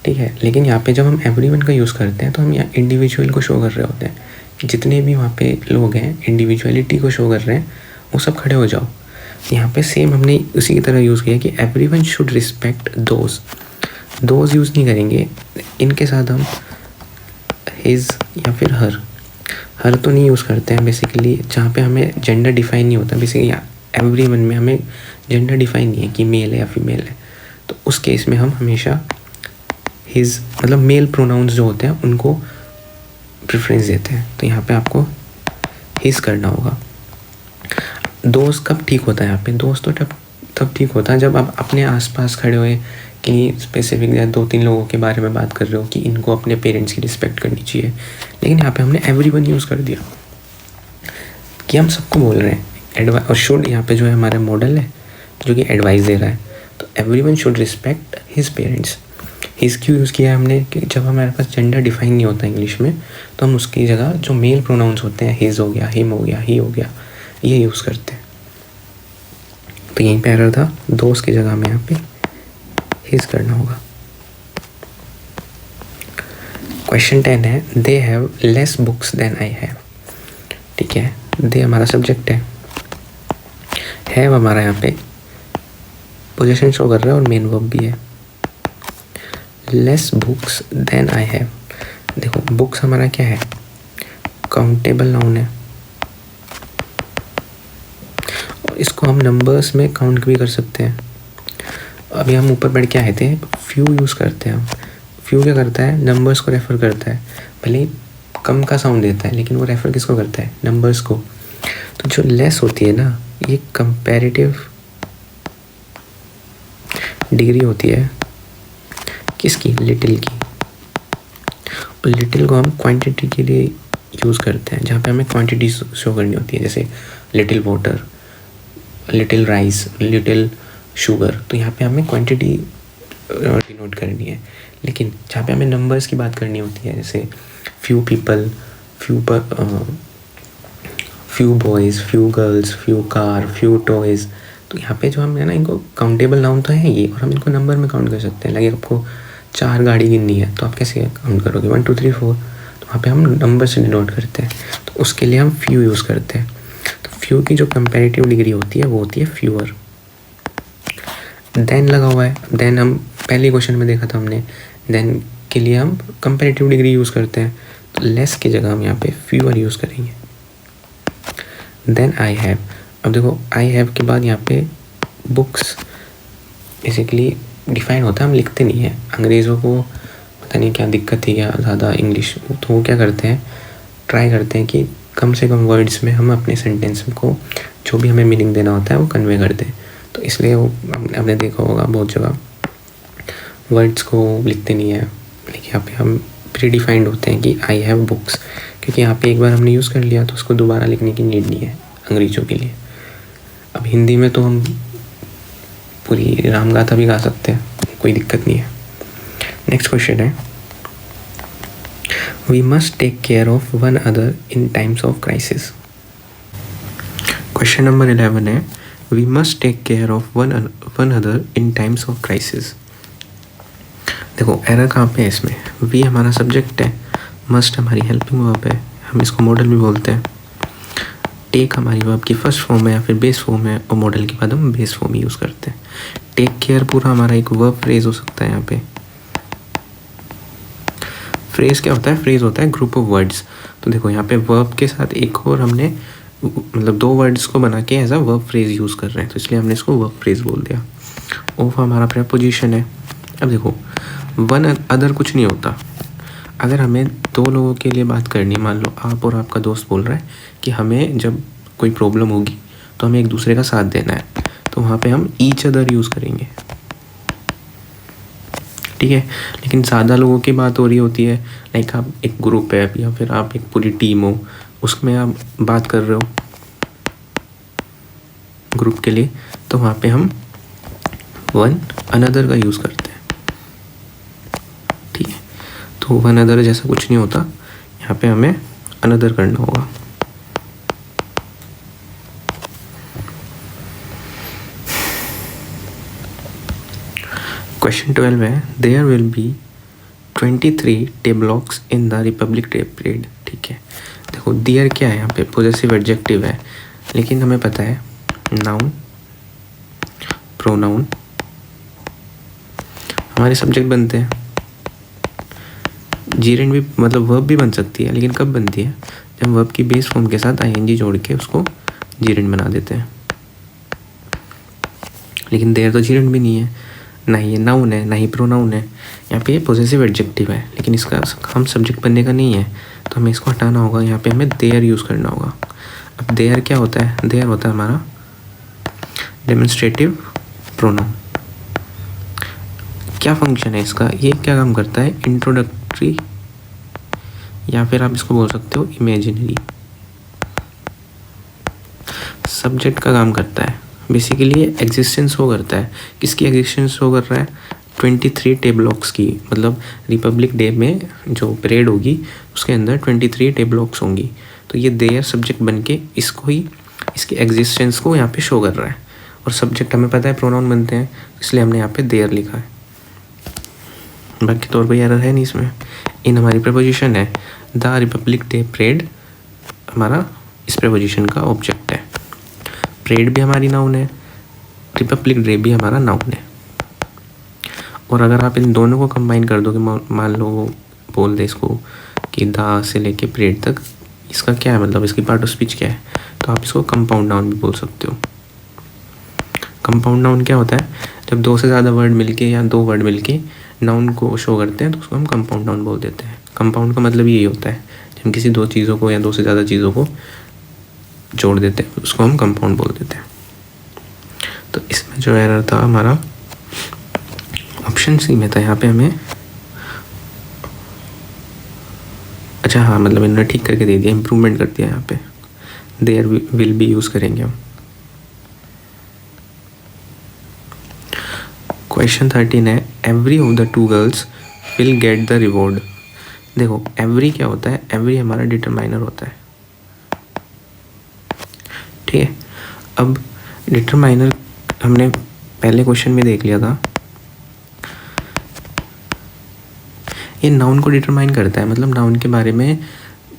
ठीक है। लेकिन यहाँ पे जब हम एवरीवन का यूज़ करते हैं तो हम यहाँ इंडिविजुअल को शो कर रहे होते हैं कि जितने भी वहाँ पे लोग हैं इंडिविजुअलिटी को शो कर रहे हैं, वो सब खड़े हो जाओ। यहाँ पे सेम हमने उसी की तरह यूज़ किया कि everyone should respect those use नहीं करेंगे, इनके साथ हम हिज या फिर हर तो नहीं यूज़ करते हैं बेसिकली, जहाँ पे हमें जेंडर डिफाइन नहीं होता। बेसिकली एवरीवन में हमें जेंडर डिफाइन नहीं है कि मेल है या फीमेल है, तो उस केस में हम हमेशा हिज, मतलब मेल प्रोनाउंस जो होते हैं उनको प्रेफरेंस देते हैं। तो यहाँ पे आपको हिज करना होगा। दोस्त कब ठीक होता है? यहाँ पे दोस्त तो तब ठीक होता है जब आप अपने आसपास खड़े हुए कि स्पेसिफिक या 2-3 लोगों के बारे में बात कर रहे हो कि इनको अपने पेरेंट्स की रिस्पेक्ट करनी चाहिए। लेकिन यहाँ पे हमने एवरीवन यूज़ कर दिया कि हम सबको बोल रहे हैं। और शुड यहाँ पे जो है हमारा मॉडल है जो कि एडवाइस दे रहा है, तो everyone should respect his parents. His क्यों यूज़ किया है हमने? कि जब हमारे पास जेंडर डिफाइन नहीं होता इंग्लिश में, तो हम उसकी जगह जो मेल प्रोनाउंस होते हैं, हिज हो गया, हिम हो गया, ही हो गया, ये यूज़ करते हैं। तो यहीं पे एरर था, दोस्त की जगह हमें यहाँ पे हिज करना होगा। क्वेश्चन 10 है, they have less books than I have. ठीक है, दे हमारा सब्जेक्ट है, हैव हमारा यहाँ पे पोजीशन शो कर रहा है और मेन वर्ब भी है। Less books than I have, देखो बुक्स हमारा क्या है, काउंटेबल नाउन है, और इसको हम नंबर्स में काउंट भी कर सकते हैं। अभी हम ऊपर बढ़ के आए थे, फ्यू यूज़ करते हैं हम। फ्यू क्या करता है, नंबर्स को रेफ़र करता है, भले ही कम का साउंड देता है लेकिन वो रेफ़र किसको करता है, नंबर्स को। तो जो लेस होती है ना, ये कंपैरेटिव डिग्री होती है किसकी, लिटिल की। और लिटिल को हम क्वांटिटी के लिए यूज़ करते हैं, जहाँ पे हमें क्वांटिटी शो करनी होती है, जैसे little water, little rice, little sugar. तो यहाँ पे हमें क्वांटिटी डिनोट करनी है। लेकिन जहाँ पे हमें नंबर्स की बात करनी होती है, जैसे few people, few boys, few girls, few car, few toys, तो यहाँ पे जो हम है ना, इनको काउंटेबल नाउन तो है ये, और हम इनको नंबर में काउंट कर सकते हैं। लगे आपको 4 गाड़ी गिननी है तो आप कैसे काउंट करोगे, 1 2 3 4, तो वहाँ पे हम नंबर से डिनोट करते हैं, तो उसके लिए हम फ्यू यूज़ करते हैं। तो फ्यू की जो कंपैरेटिव डिग्री होती है वो होती है फ्यूअर। देन लगा हुआ है, देन हम पहले क्वेश्चन में देखा था हमने, देन के लिए हम कंपैरेटिव डिग्री यूज़ करते हैं, तो लेस की जगह हम यहाँ पे फ्यूअर यूज़ करेंगे। देन आई हैव, अब देखो आई हैव के बाद यहाँ पे बुक्स बेसिकली डिफाइन होता है, हम लिखते नहीं हैं। अंग्रेज़ों को पता नहीं क्या दिक्कत थी या ज़्यादा इंग्लिश, तो वो क्या करते हैं, ट्राई करते हैं कि कम से कम वर्ड्स में हम अपने सेंटेंस को जो भी हमें मीनिंग देना होता है वो कन्वे कर दें। तो इसलिए वो आपने देखा होगा बहुत जगह वर्ड्स को लिखते नहीं है, लेकिन यहाँ पे हम प्री डिफाइंड होते हैं कि आई हैव बुक्स, क्योंकि यहाँ पे एक बार हमने यूज़ कर लिया तो उसको दोबारा लिखने की नीड नहीं है अंग्रेज़ों के लिए। अब हिंदी में तो हम पूरी रामगाथा भी गा सकते हैं, कोई दिक्कत नहीं है। नेक्स्ट क्वेश्चन है, we must take care of one another in times of crisis. Question number 11 है, we must take care of one another in times of crisis. देखो एरर कहाँ पे है इसमें, वी हमारा सब्जेक्ट है, मस्ट हमारी हेल्पिंग वर्ब है, हम इसको मॉडल भी बोलते हैं, टेक हमारी वर्ब की फर्स्ट फॉर्म है या फिर बेस फॉर्म है, और मॉडल के बाद हम बेस फॉर्म यूज़ करते हैं। टेक केयर पूरा हमारा एक वर्ब फ्रेज हो सकता है। यहाँ पे फ्रेज क्या होता है, फ्रेज होता है ग्रुप ऑफ वर्ड्स। तो देखो यहाँ पे वर्ब के साथ एक और हमने मतलब 2 वर्ड्स को बना के as a verb phrase use कर रहे हैं, तो इसलिए हमने इसको वर्ब फ्रेज बोल दिया। ऑफ हमारा प्रेपोजिशन है। अब देखो वन अदर कुछ नहीं होता, अगर हमें 2 लोगों के लिए बात करनी, मान लो आप और आपका दोस्त बोल रहा है कि हमें जब कोई प्रॉब्लम होगी तो हमें एक दूसरे का साथ देना है, तो वहाँ पे हम ईच अदर यूज़ करेंगे, ठीक है। लेकिन ज़्यादा लोगों की बात हो रही होती है, लाइक आप एक ग्रुप है या फिर आप एक पूरी टीम हो, उसमें आप बात कर रहे हो ग्रुप के लिए, तो वहाँ पे हम वन अनदर का यूज़ करते हैं, ठीक है। तो वन अदर जैसा कुछ नहीं होता, यहाँ पे हमें अनदर करना होगा। क्वेश्चन 12 है, there will be 23 tableaux in the Republic Day parade, ठीक है। देखो देयर क्या है, यहाँ पे पॉजेसिव एडजेक्टिव है, लेकिन हमें पता है नाउन प्रोनाउन हमारे सब्जेक्ट बनते हैं। जीरेंड भी मतलब वर्ब भी बन सकती है, लेकिन कब बनती है, जब वर्ब की बेस फॉर्म के साथ आईएनजी जोड़ के उसको जीरेंड बना देते हैं। लेकिन देयर तो जीरेंड भी नहीं है, ना ही ये नाउन है ना ही प्रोनाउन है, यहाँ पे पॉजेसिव एडजेक्टिव है, लेकिन इसका हम सब्जेक्ट बनने का नहीं है, तो हमें इसको हटाना होगा। यहाँ पे हमें देयर यूज़ करना होगा। अब देयर क्या होता है, देयर होता है हमारा डेमोन्स्ट्रेटिव प्रोनाउन। क्या फंक्शन है इसका, ये क्या काम करता है, इंट्रोडक्टरी, या फिर आप इसको बोल सकते हो इमेजिनरी। सब्जेक्ट का काम करता है, बेसिकली एग्जिस्टेंस शो करता है। किसकी एग्जिस्टेंस शो कर रहा है, 23 टेबलॉक्स की, मतलब रिपब्लिक डे में जो परेड होगी उसके अंदर 23 टेबलॉक्स होंगी, तो ये देयर सब्जेक्ट बन के इसको ही, इसकी एग्जिस्टेंस को यहाँ पे शो कर रहा है। और सब्जेक्ट हमें पता है प्रोनाउन बनते हैं, इसलिए हमने यहाँ पे देयर लिखा है, बाकी तो और कोई एरर है नहीं इसमें। इन हमारी प्रेपोजिशन है, द रिपब्लिक डे परेड हमारा इस प्रेपोजिशन का ऑब्जेक्ट है। परेड भी हमारी नाउन है, रिपब्लिक डे भी हमारा नाउन है। और अगर आप इन दोनों को कंबाइन कर दोगे, मान लो बोल दे इसको कि दा से लेके परेड तक इसका क्या है मतलब, इसकी पार्ट ऑफ स्पीच क्या है, तो आप इसको कंपाउंड नाउन भी बोल सकते हो। कंपाउंड नाउन क्या होता है, जब दो से ज़्यादा वर्ड मिलके या दो वर्ड मिलके नाउन को शो करते हैं तो उसको हम कंपाउंड नाउन बोल देते हैं। कंपाउंड का मतलब यही होता है, जब हम किसी दो चीज़ों को या दो से ज़्यादा चीज़ों को जोड़ देते हैं उसको हम कंपाउंड बोल देते हैं। तो इसमें जो एरर था हमारा ऑप्शन सी में था, यहाँ पे हमें अच्छा हाँ मतलब इन्होंने ठीक करके दे दिया, इम्प्रूवमेंट कर दिया यहाँ पे, देयर विल बी यूज़ करेंगे हम। क्वेश्चन 13 है, every of the two girls will get the reward. देखो एवरी क्या होता है, एवरी हमारा डिटरमाइनर होता है, ठीक है। अब डिटरमाइनर हमने पहले क्वेश्चन में देख लिया था, ये नाउन को डिटरमाइन करता है, मतलब नाउन के बारे में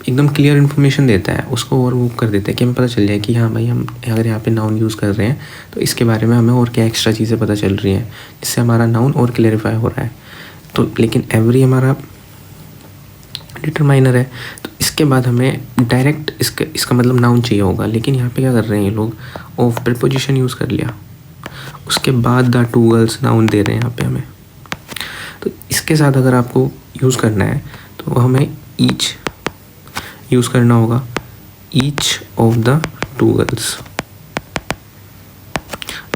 एकदम क्लियर इन्फॉर्मेशन देता है, उसको और वो कर देता है कि हमें पता चल जाए कि हाँ भाई हम अगर यहाँ पे नाउन यूज़ कर रहे हैं तो इसके बारे में हमें और क्या एक्स्ट्रा चीज़ें पता चल रही हैं, जिससे हमारा नाउन और क्लियरिफाई हो रहा है। तो लेकिन एवरी हमारा डिटरमाइनर है, तो इसके बाद हमें डायरेक्ट इसका मतलब नाउन चाहिए होगा, लेकिन यहाँ पे क्या कर रहे हैं ये लोग, ऑफ प्रीपोजिशन यूज़ कर लिया, उसके बाद द टू गर्ल्स नाउन दे रहे हैं यहाँ पे हमें। तो इसके साथ अगर आपको यूज़ करना है तो हमें ईच यूज़ करना होगा, each of the two girls.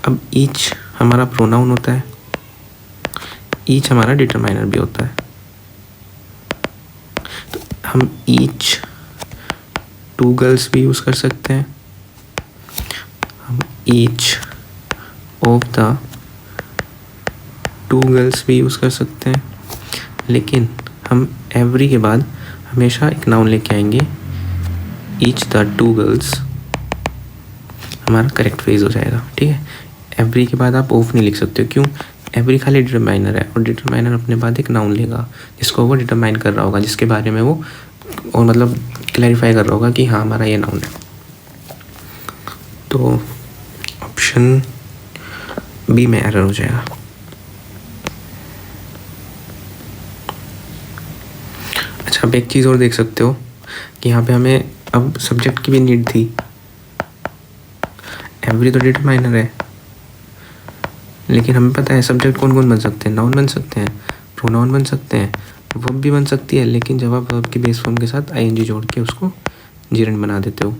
अब ईच हमारा प्रोनाउन होता है, ईच हमारा डिटरमाइनर भी होता है, तो हम ईच टू गर्ल्स भी यूज़ कर सकते हैं, हम each of the two girls भी यूज़ कर सकते हैं, लेकिन हम एवरी के बाद हमेशा एक नाउन लेके आएंगे, ईच द टू गर्ल्स हमारा करेक्ट फ्रेज हो जाएगा, ठीक है। एवरी के बाद आप ऑफ नहीं लिख सकते हो, क्यों, एवरी खाली डिटरमाइनर है और डिटरमाइनर अपने बाद एक नाउन लेगा जिसको वो डिटरमाइन कर रहा होगा, जिसके बारे में वो और मतलब क्लैरिफाई कर रहा होगा कि हाँ हमारा ये नाउन है। तो ऑप्शन बी में एरर हो जाएगा। अच्छा अब एक चीज़ और देख सकते हो कि यहाँ पे हमें अब सब्जेक्ट की भी नीड थी, एवरी तो डिटरमाइनर है लेकिन हमें पता है सब्जेक्ट कौन कौन बन सकते हैं, नाउन बन सकते हैं, प्रोनाउन बन सकते हैं, वर्ब भी बन सकती है, लेकिन जब आप वर्ब की बेस फॉर्म के साथ आईएनजी जोड़ के उसको जीरेंड बना देते हो,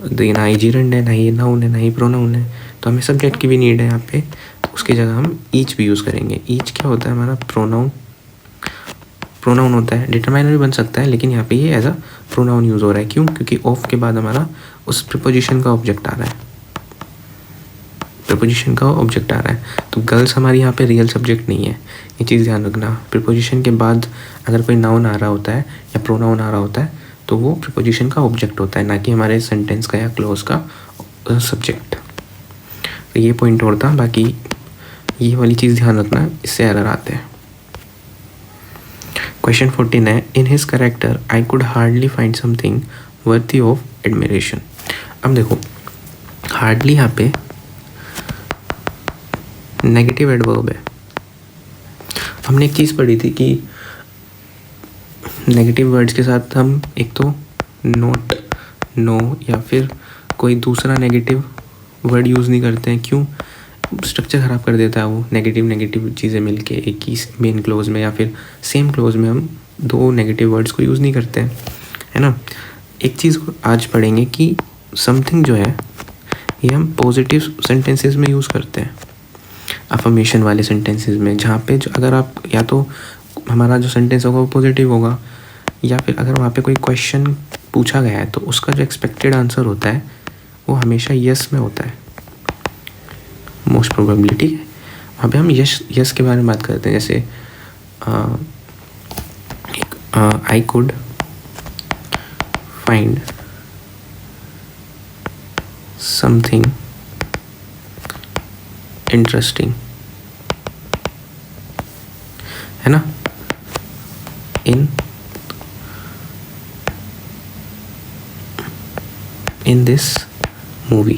तो ये ना ही जीरेंड है, ना ही नाउन है, ना ही प्रोनाउन है, तो हमें सब्जेक्ट की भी नीड है यहाँ पे, तो उसकी जगह हम ईच भी यूज़ करेंगे। ईच क्या होता है हमारा, प्रोनाउन होता है, डिटरमाइनर भी बन सकता है लेकिन यहाँ पे ये एज अ प्रोनाउन यूज़ हो रहा है, क्यों, क्योंकि ऑफ के बाद हमारा उस प्रीपोजिशन का ऑब्जेक्ट आ रहा है, प्रीपोजिशन का ऑब्जेक्ट आ रहा है। तो गर्ल्स हमारी यहाँ पे रियल सब्जेक्ट नहीं है, ये चीज़ ध्यान रखना। प्रीपोजिशन के बाद अगर कोई नाउन आ रहा होता है या प्रोनाउन आ रहा होता है तो वो प्रीपोजिशन का ऑब्जेक्ट होता है, ना कि हमारे सेंटेंस का या क्लोज का सब्जेक्ट। तो ये पॉइंट और था, बाकी ये वाली चीज़ ध्यान रखना, इससे एरर आते हैं। क्वेश्चन 14 है, in his character I could hardly find something worthy of admiration. अब देखो हार्डली यहाँ पे नेगेटिव एडवर्ब है। हमने एक चीज़ पढ़ी थी कि नेगेटिव वर्ड्स के साथ हम एक तो नॉट, नो या फिर कोई दूसरा नेगेटिव वर्ड यूज़ नहीं करते हैं, क्यों, स्ट्रक्चर ख़राब कर देता है वो, नेगेटिव चीज़ें मिलके एक ही मेन क्लोज में या फिर सेम क्लोज में हम दो नेगेटिव वर्ड्स को यूज़ नहीं करते हैं, है ना। एक चीज़ आज पढ़ेंगे कि समथिंग जो है ये हम पॉजिटिव सेंटेंसेस में यूज़ करते हैं, अफर्मेशन वाले सेंटेंसेस में, जहाँ पे जो अगर आप या तो हमारा जो सेंटेंस होगा वो पॉजिटिव होगा, या फिर अगर वहाँ पे कोई क्वेश्चन पूछा गया है तो उसका जो एक्सपेक्टेड आंसर होता है वो हमेशा यस में होता है, मोस्ट प्रोबेबली, ठीक है। वहाँ पे हम यस के बारे में बात करते हैं, जैसे I could find something interesting, है ना, इन दिस मूवी।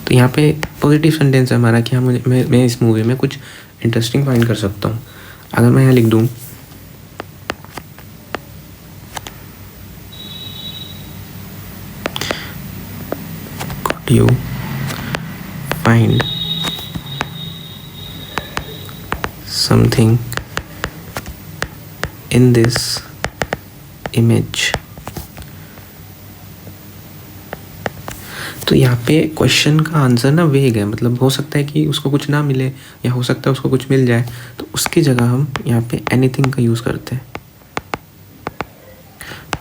तो यहाँ पे पॉजिटिव सेंटेंस है हमारा कि हाँ मैं इस मूवी में कुछ इंटरेस्टिंग फाइंड कर सकता हूँ। अगर मैं यहाँ लिख दूँ could you find something in this image, तो यहाँ पे क्वेश्चन का आंसर ना वेग है, मतलब हो सकता है कि उसको कुछ ना मिले या हो सकता है उसको कुछ मिल जाए, तो उसकी जगह हम यहाँ पे एनीथिंग का यूज़ करते हैं।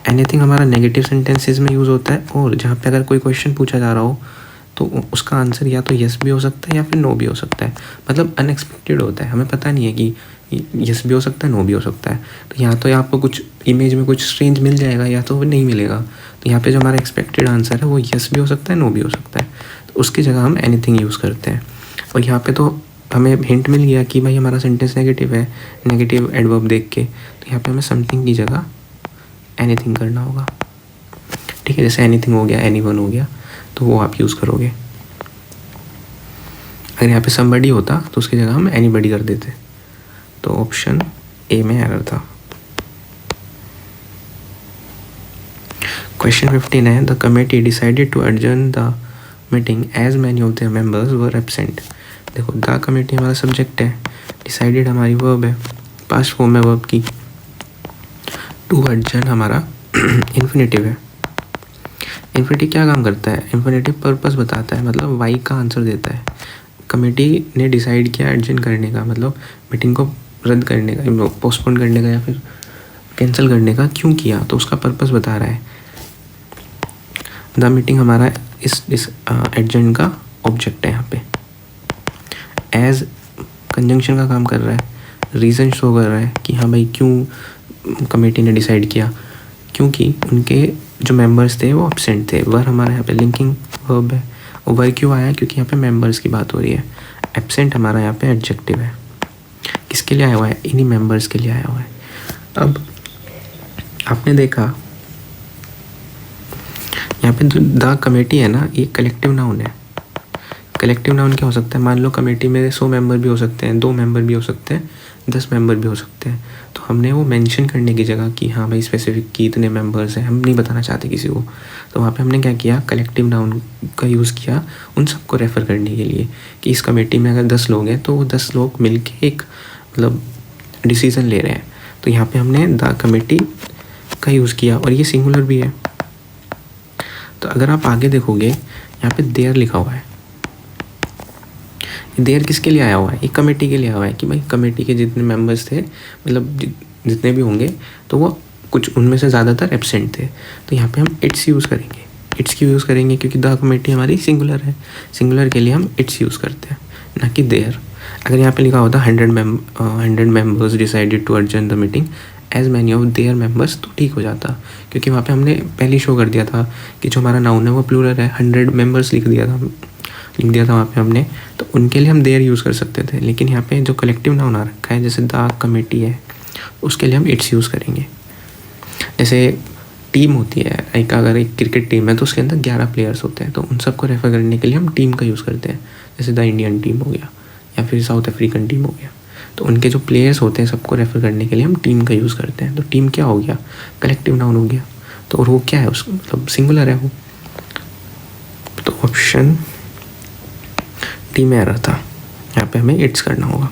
एनीथिंग हमारा नेगेटिव सेंटेंसेस में यूज़ होता है, और जहाँ पे अगर कोई क्वेश्चन पूछा जा रहा हो तो उसका आंसर या तो यस भी हो सकता है या फिर नो भी हो सकता है, मतलब अनएक्सपेक्टेड होता है, हमें पता नहीं है कि यस भी हो सकता है नो भी हो सकता है। तो यहाँ तो आपको कुछ इमेज में कुछ स्ट्रेंज मिल जाएगा या तो वो नहीं मिलेगा, तो यहाँ पे जो हमारा एक्सपेक्टेड आंसर है वो यस भी हो सकता है नो भी हो सकता है, तो उसकी जगह हम एनीथिंग यूज़ करते हैं। और यहाँ पे तो हमें हिंट मिल गया कि भाई हमारा सेंटेंस नेगेटिव है, नेगेटिव एडवर्ब देख के, तो यहाँ पे हमें समथिंग की जगह एनीथिंग करना होगा। ठीक है, जैसे एनीथिंग हो गया, एनीवन हो गया, तो वो आप यूज़ करोगे। अगर यहाँ पे समबडी होता तो उसकी जगह हम एनीबडी कर देते, तो ऑप्शन ए में एरर था। क्वेश्चन 15 है, the committee decided to adjourn the meeting as many of their members were absent. देखो, द कमेटी हमारा सब्जेक्ट है, डिसाइडेड हमारी वर्ब है, पास्ट फॉर्म है वर्ब की, टू एडजर्न हमारा इन्फिनेटिव है। इन्फिनेटिव क्या काम करता है? इन्फिनेटिव पर्पस बताता है, मतलब वाई का आंसर देता है। कमेटी ने डिसाइड किया एडजर्न करने का, मतलब मीटिंग को रद्द करने का, पोस्टपोन करने का या फिर कैंसिल करने का क्यों किया, तो उसका पर्पस बता रहा है। द मीटिंग हमारा इस एडजर्न का ऑब्जेक्ट है। यहाँ पे एज कंजंक्शन का काम कर रहा है, रीज़न शो कर रहा है कि हाँ भाई क्यों कमेटी ने डिसाइड किया, क्योंकि उनके जो मेंबर्स थे वो एब्सेंट थे। वर हमारा यहाँ पे लिंकिंग वर्ब है, और वर क्यों आया, क्योंकि यहाँ पे मेंबर्स की बात हो रही है। एब्सेंट हमारा यहाँ पे एडजेक्टिव है, किसके लिए आया हुआ है? इन्हीं मेंबर्स के लिए आया हुआ है। अब आपने देखा यहाँ पे द कमेटी है ना, ये कलेक्टिव नाउन है। कलेक्टिव नाउन क्या हो सकता है? मान लो कमेटी में 100 मेंबर भी हो सकते हैं, 2 मेंबर भी हो सकते हैं, 10 मेंबर भी हो सकते हैं, तो हमने वो मेंशन करने की जगह कि हाँ भाई स्पेसिफिक कि इतने मेंबर्स हैं, हम नहीं बताना चाहते किसी को, तो वहाँ पे हमने क्या किया? कलेक्टिव नाउन का यूज़ किया उन सबको रेफ़र करने के लिए कि इस कमेटी में अगर 10 लोग हैं तो वो 10 लोग मिल के एक मतलब डिसीज़न ले रहे हैं, तो यहाँ पर हमने द कमेटी का यूज़ किया, और ये सिंगुलर भी है। तो अगर आप आगे देखोगे यहाँ पे देयर लिखा हुआ है, देयर किसके लिए आया हुआ है? एक कमेटी के लिए आया हुआ है कि भाई कमेटी के जितने मेंबर्स थे, मतलब जितने भी होंगे, तो वो कुछ उनमें से ज़्यादातर एब्सेंट थे, तो यहाँ पे हम इट्स यूज़ करेंगे। इट्स क्यों यूज़ करेंगे? क्योंकि द कमेटी हमारी सिंगुलर है, सिंगुलर के लिए हम इट्स यूज़ करते हैं, ना कि देयर। अगर यहाँ पे लिखा होता 100 members decided to adjourn the meeting as many of their members, तो ठीक हो जाता, क्योंकि वहाँ पे हमने पहले शो कर दिया था कि जो हमारा नाउन है वो प्लूरल है, 100 मेंबर्स लिख दिया था वहाँ पे हमने, तो उनके लिए हम देयर यूज़ कर सकते थे। लेकिन यहाँ पे जो कलेक्टिव नाउन आ रखा है, जैसे द कमेटी है, उसके लिए हम इट्स यूज़ करेंगे। जैसे टीम होती है, एक अगर एक क्रिकेट टीम है तो उसके अंदर 11 प्लेयर्स होते हैं, तो उन सबको रेफर करने के लिए हम टीम का यूज़ करते हैं। जैसे द इंडियन टीम हो गया या फिर साउथ अफ्रीकन टीम हो गया, तो उनके जो प्लेयर्स होते हैं सबको रेफ़र करने के लिए हम टीम का यूज़ करते हैं। तो टीम क्या हो गया? कलेक्टिव नाउन हो गया, तो और वो क्या है? उसका मतलब सिंगुलर है वो, तो ऑप्शन डी में एरर था, यहाँ पे हमें इट्स करना होगा।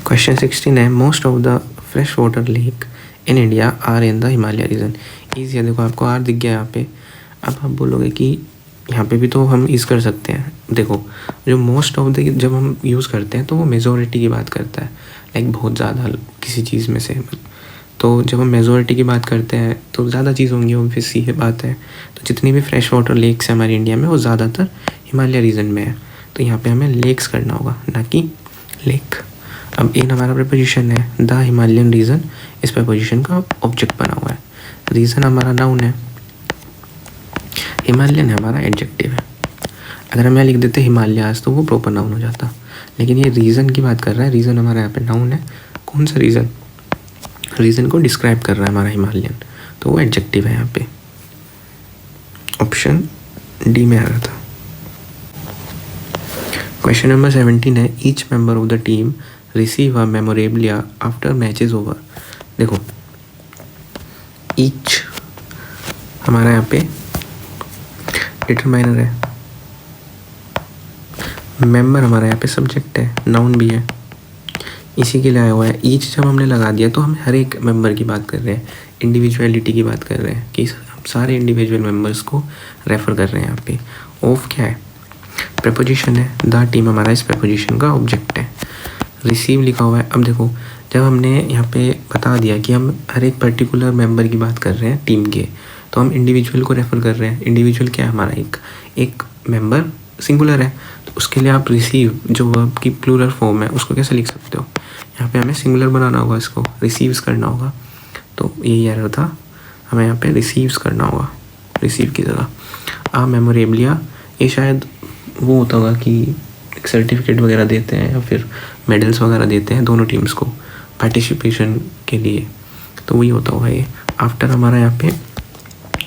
क्वेश्चन 16 है, most of the fresh water lake in India are in the Himalaya region. Easy है, देखो आपको आर दिख गया यहाँ पे। अब आप बोलोगे कि यहाँ पे भी तो हम यूज़ कर सकते हैं। देखो, जो मोस्ट ऑफ द जब हम यूज़ करते हैं तो वो मेजॉरिटी की बात करता है, लाइक बहुत ज़्यादा किसी चीज़ में से। तो जब हम मेजॉरिटी की बात करते हैं तो ज़्यादा चीज़ होंगी, ऑब्वियस ये बात है। तो जितनी भी फ्रेश वाटर लेक्स हैं हमारे इंडिया में, वो ज़्यादातर हिमालय रीजन में है, तो यहाँ पे हमें लेक्स करना होगा, ना कि लेक। अब इन हमारा प्रपोजिशन है, द हिमालयन रीजन इस प्रपोजिशन का ऑब्जेक्ट बना हुआ है। रीजन हमारा नाउन है, हिमालयन हमारा एडजेक्टिव है। अगर हम यहाँ लिख देते हिमालयाज तो वो प्रॉपर नाउन हो जाता, लेकिन ये रीज़न की बात कर रहा है। रीज़न हमारा यहाँ पे नाउन है। कौन सा रीज़न? रीज़न को डिस्क्राइब कर रहा है हमारा हिमालयन, तो वो एडजेक्टिव है यहाँ पे। ऑप्शन डी में आ रहा था। क्वेश्चन नंबर 17 है each member of the team receive a memorabilia after match is over. देखो ईच हमारा यहाँ पे डिटरमाइनर है, मेंबर हमारा यहाँ पे सब्जेक्ट है, नाउन भी है, इसी के लिए आया हुआ है। ईच जब हमने लगा दिया तो हम हर एक मेंबर की बात कर रहे हैं, इंडिविजुअलिटी की बात कर रहे हैं कि हम सारे इंडिविजुअल मेंबर्स को रेफ़र कर रहे हैं। यहाँ पे ऑफ क्या है, प्रेपोजिशन है, द टीम हमारा इस प्रेपोजिशन का ऑब्जेक्ट है, रिसीव लिखा हुआ है। अब देखो जब हमने यहाँ पे बता दिया कि हम हर एक पर्टिकुलर मेंबर की बात कर रहे हैं टीम के, तो हम इंडिविजुअल को रेफ़र कर रहे हैं। इंडिविजुअल क्या है हमारा, एक मेंबर सिंगुलर है, तो उसके लिए आप रिसीव जो वर्ब की प्लूरल फॉर्म है उसको कैसे लिख सकते हो, यहाँ पे हमें सिंगुलर बनाना होगा, इसको रिसीव्स करना होगा। तो यही एरर था, हमें यहाँ पे रिसीव्स करना होगा, रिसीव की जगह। आ मेमोरेबलिया ये शायद वो होता होगा कि एक सर्टिफिकेट वगैरह देते हैं या फिर मेडल्स वगैरह देते हैं दोनों टीम्स को पार्टिसिपेशन के लिए, तो वही होता होगा ये। आफ्टर हमारा यहाँ पे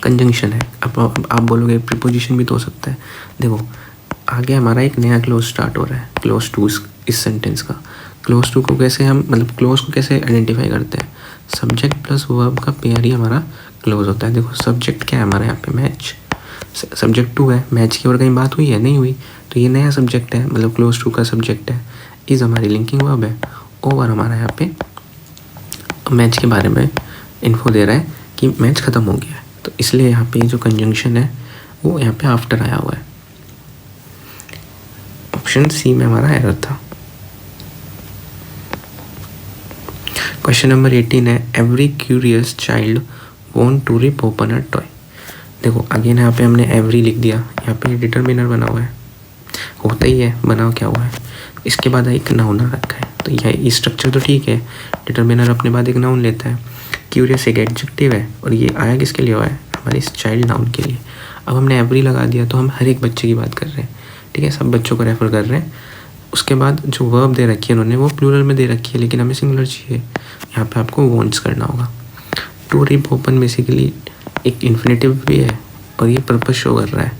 कंजंक्शन है। अब आप बोलोगे प्रीपोजिशन भी तो हो सकता है। देखो आगे हमारा एक नया क्लोज स्टार्ट हो रहा है, क्लोज टू इस सेंटेंस का। क्लोज टू को कैसे हम क्लोज को कैसे आइडेंटिफाई करते हैं, सब्जेक्ट प्लस वर्ब का पेयर ही हमारा क्लोज होता है। देखो सब्जेक्ट क्या है हमारा यहाँ पे, मैच, सब्जेक्ट टू है, मैच की और कहीं बात हुई है नहीं हुई, तो ये नया सब्जेक्ट है, क्लोज टू का सब्जेक्ट है, इज हमारी लिंकिंग वर्ब है, ओवर हमारा यहाँ पे मैच के बारे में इन्फो दे रहा है कि मैच ख़त्म हो गया है, तो इसलिए यहाँ पे जो कंजंक्शन है वो यहाँ पे आफ्टर आया हुआ है। ऑप्शन सी में हमारा एरर था। क्वेश्चन नंबर 18 है every curious child want to rip open a toy. देखो अगेन यहाँ पे हमने एवरी लिख दिया, यहाँ पे डिटरमिनर बना हुआ है, होता ही है, बना क्या हुआ है, इसके बाद एक नाउन रखा है, तो यह स्ट्रक्चर तो ठीक है, डिटरमिनर अपने बाद एक नाउन लेता है, क्यूरियस एक एडजेक्टिव है, और ये आया किसके लिए हुआ है, हमारे इस चाइल्ड नाउन के लिए। अब हमने एवरी लगा दिया तो हम हर एक बच्चे की बात कर रहे हैं, ठीक है, सब बच्चों को रेफर कर रहे हैं। उसके बाद जो वर्ब दे रखी है उन्होंने वो प्लूरल में दे रखी है, लेकिन हमें सिंगुलर चाहिए, यहाँ पे आपको वॉन्ट्स करना होगा। टू रिप ओपन बेसिकली एक इन्फिनेटिव भी है, और ये पर्पस शो कर रहा है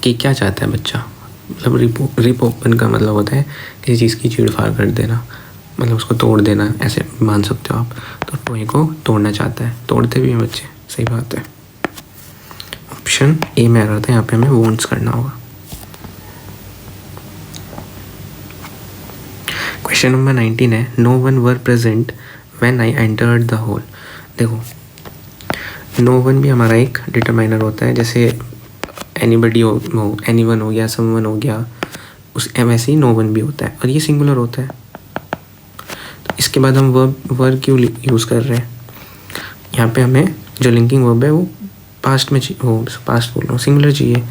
कि क्या चाहता है बच्चा, रिप ओपन का मतलब होता है किसी चीज़ की चीड़-फाड़ कर देना, उसको तोड़ देना, ऐसे मान सकते हो आप। तो टॉय को तोड़ना चाहता है, तोड़ते भी हैं बच्चे, सही बात है। ऑप्शन ए में एरर था, यहाँ पे हमें वॉन्ट्स करना होगा। क्वेश्चन नंबर 19 है no one were present when I entered the hall. देखो नो वन भी हमारा एक डिटरमाइनर होता है, जैसे एनीबडी हो, एनीवन हो गया, समवन हो गया, उस वैसे ही नो वन भी होता है, और ये सिंगुलर होता है। तो इसके बाद हम वर्ब क्यों यूज़ कर रहे हैं, यहाँ पे हमें जो लिंकिंग वर्ब है वो पास्ट में पास्ट बोल रहा हूँ, सिंगुलर चाहिए,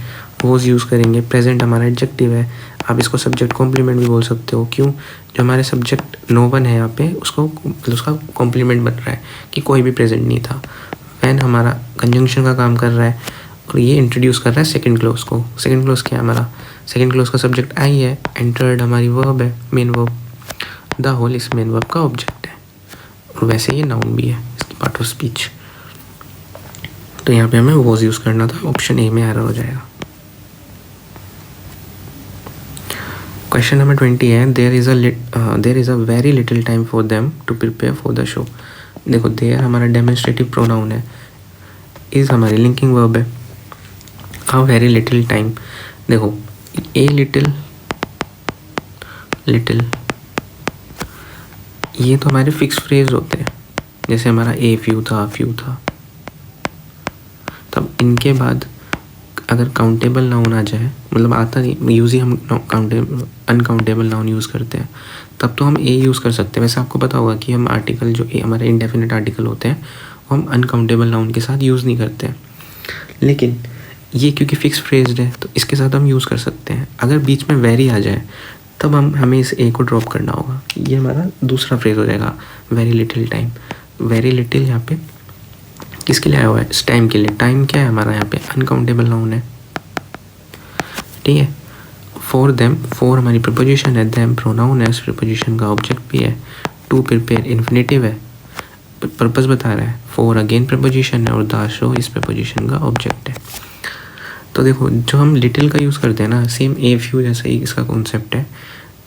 वोज यूज़ करेंगे। प्रेजेंट हमारा एडजेक्टिव है, आप इसको सब्जेक्ट कॉम्प्लीमेंट भी बोल सकते हो। क्यों, जो हमारे सब्जेक्ट नो वन है यहाँ पे उसको उसका कॉम्प्लीमेंट बन रहा है कि कोई भी प्रेजेंट नहीं था। वैन हमारा कंजंक्शन का काम कर रहा है, और ये इंट्रोड्यूस कर रहा है सेकंड क्लोज को। सेकंड क्लोज क्या है हमारा, सेकंड क्लोज का सब्जेक्ट आई है, एंटर्ड हमारी वर्ब है, मेन वर्ब, द होल इस मेन वर्ब का ऑब्जेक्ट है, और वैसे ये नाउन भी है, इसकी पार्ट ऑफ स्पीच। तो यहाँ पे हमें वॉज यूज़ करना था, ऑप्शन ए में एरर हो जाएगा। क्वेश्चन नंबर 20 है there is a very little time for them to prepare for the show. देखो देयर हमारा डेमोन्स्ट्रेटिव प्रोनाउन है, इज़ हमारी लिंकिंग वर्ब है, अ वेरी लिटिल टाइम। देखो ए लिटिल ये तो हमारे फिक्स फ्रेज होते हैं, जैसे हमारा ए फ्यू था, तब इनके बाद अगर काउंटेबल नाउन आ जाए, आता नहीं, यूज़ ही हम अनकाउंटेबल नाउन यूज़ करते हैं, तब तो हम ए यूज़ कर सकते हैं। वैसे आपको पता होगा कि हम आर्टिकल जो हमारे इंडेफिनिट आर्टिकल होते हैं वो हम अनकाउंटेबल नाउन के साथ यूज़ नहीं करते हैं, लेकिन ये क्योंकि फिक्स फ्रेज्ड है तो इसके साथ हम यूज़ कर सकते हैं। अगर बीच में वेरी आ जाए तब हमें इस ए को ड्रॉप करना होगा, ये हमारा दूसरा फ्रेज हो जाएगा, very little time. Very little यहाँ पे किसके लिए आया हुआ है, इस टाइम के लिए। टाइम क्या है हमारा यहाँ पे, अनकाउंटेबल नाउन है, ठीक है। फॉर देम, फॉर हमारी प्रीपोजिशन है, देम प्रोनाउन है, इस प्रीपोजिशन का ऑब्जेक्ट भी है, टू प्रिपेयर इन्फिनेटिव है, पर्पस बता रहा है, फॉर अगेन प्रीपोजिशन है, और द शो इस प्रीपोजिशन का ऑब्जेक्ट है। तो देखो जो हम लिटिल का यूज़ करते हैं ना, सेम ए फ्यू जैसा ही इसका कॉन्सेप्ट है,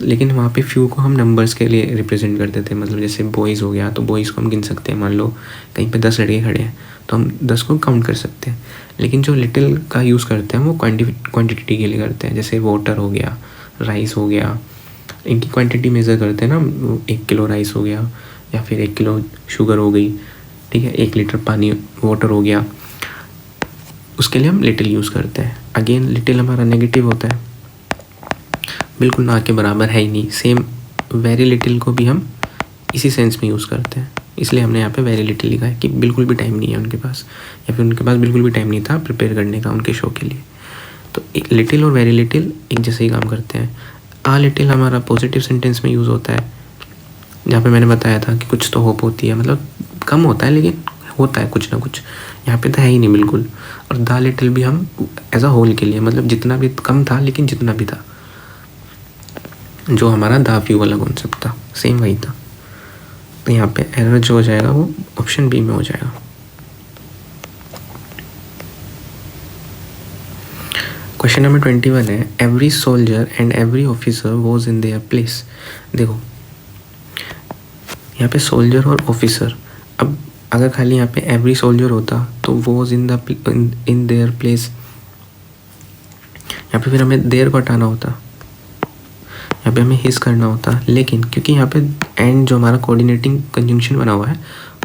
लेकिन वहाँ पे फ्यू को हम नंबर्स के लिए रिप्रेजेंट करते थे। मतलब जैसे बॉयज़ हो गया तो बॉयज़ को हम गिन सकते हैं, मान लो कहीं पे 10 लड़के खड़े हैं तो हम 10 को काउंट कर सकते हैं। लेकिन जो लिटिल का यूज़ करते हैं वो क्वांटिटी के लिए करते हैं, जैसे वाटर हो गया, राइस हो गया, इनकी क्वांटिटी मेज़र करते हैं ना, 1 किलो राइस हो गया या फिर 1 किलो शुगर हो गई, ठीक है, 1 लीटर पानी वाटर हो गया, उसके लिए हम लिटिल यूज़ करते हैं। अगेन लिटिल हमारा नेगेटिव होता है, बिल्कुल ना के बराबर है ही नहीं। सेम वेरी लिटिल को भी हम इसी सेंस में यूज़ करते हैं, इसलिए हमने यहाँ पे वेरी लिटिल लिखा है कि बिल्कुल भी टाइम नहीं है उनके पास, या फिर उनके पास बिल्कुल भी टाइम नहीं था प्रिपेयर करने का उनके शो के लिए। तो एक लिटिल और वेरी लिटिल एक जैसे ही काम करते हैं। आ लिटिल हमारा पॉजिटिव सेंटेंस में यूज़ होता है, जहाँ पे मैंने बताया था कि कुछ तो होप होती है, मतलब कम होता है लेकिन होता है कुछ ना कुछ। यहाँ पे तो है ही नहीं बिल्कुल। और द लिटिल भी हम एज अ होल के लिए, मतलब जितना भी कम था लेकिन जितना भी था, जो हमारा द फ्यू वाला कॉन्सेप्ट था सेम वही था। तो यहाँ पे एरर जो हो जाएगा वो ऑप्शन बी में हो जाएगा। क्वेश्चन नंबर 21 है, every soldier and every officer was in their place. देखो यहाँ पे सोल्जर और ऑफिसर, अब अगर खाली यहाँ पे एवरी सोल्जर होता तो वॉज इन देयर प्लेस, यहाँ पे फिर हमें देयर को हटाना होता, यहाँ पे हमें हिस करना होता। लेकिन क्योंकि यहाँ पे एंड जो हमारा कोऑर्डिनेटिंग कंजंक्शन बना हुआ है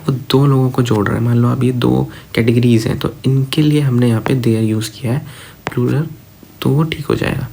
वो दो लोगों को जोड़ रहा है, मान लो अब ये दो कैटेगरीज हैं तो इनके लिए हमने यहाँ पे देयर यूज़ किया है प्लूरल, तो वो ठीक हो जाएगा।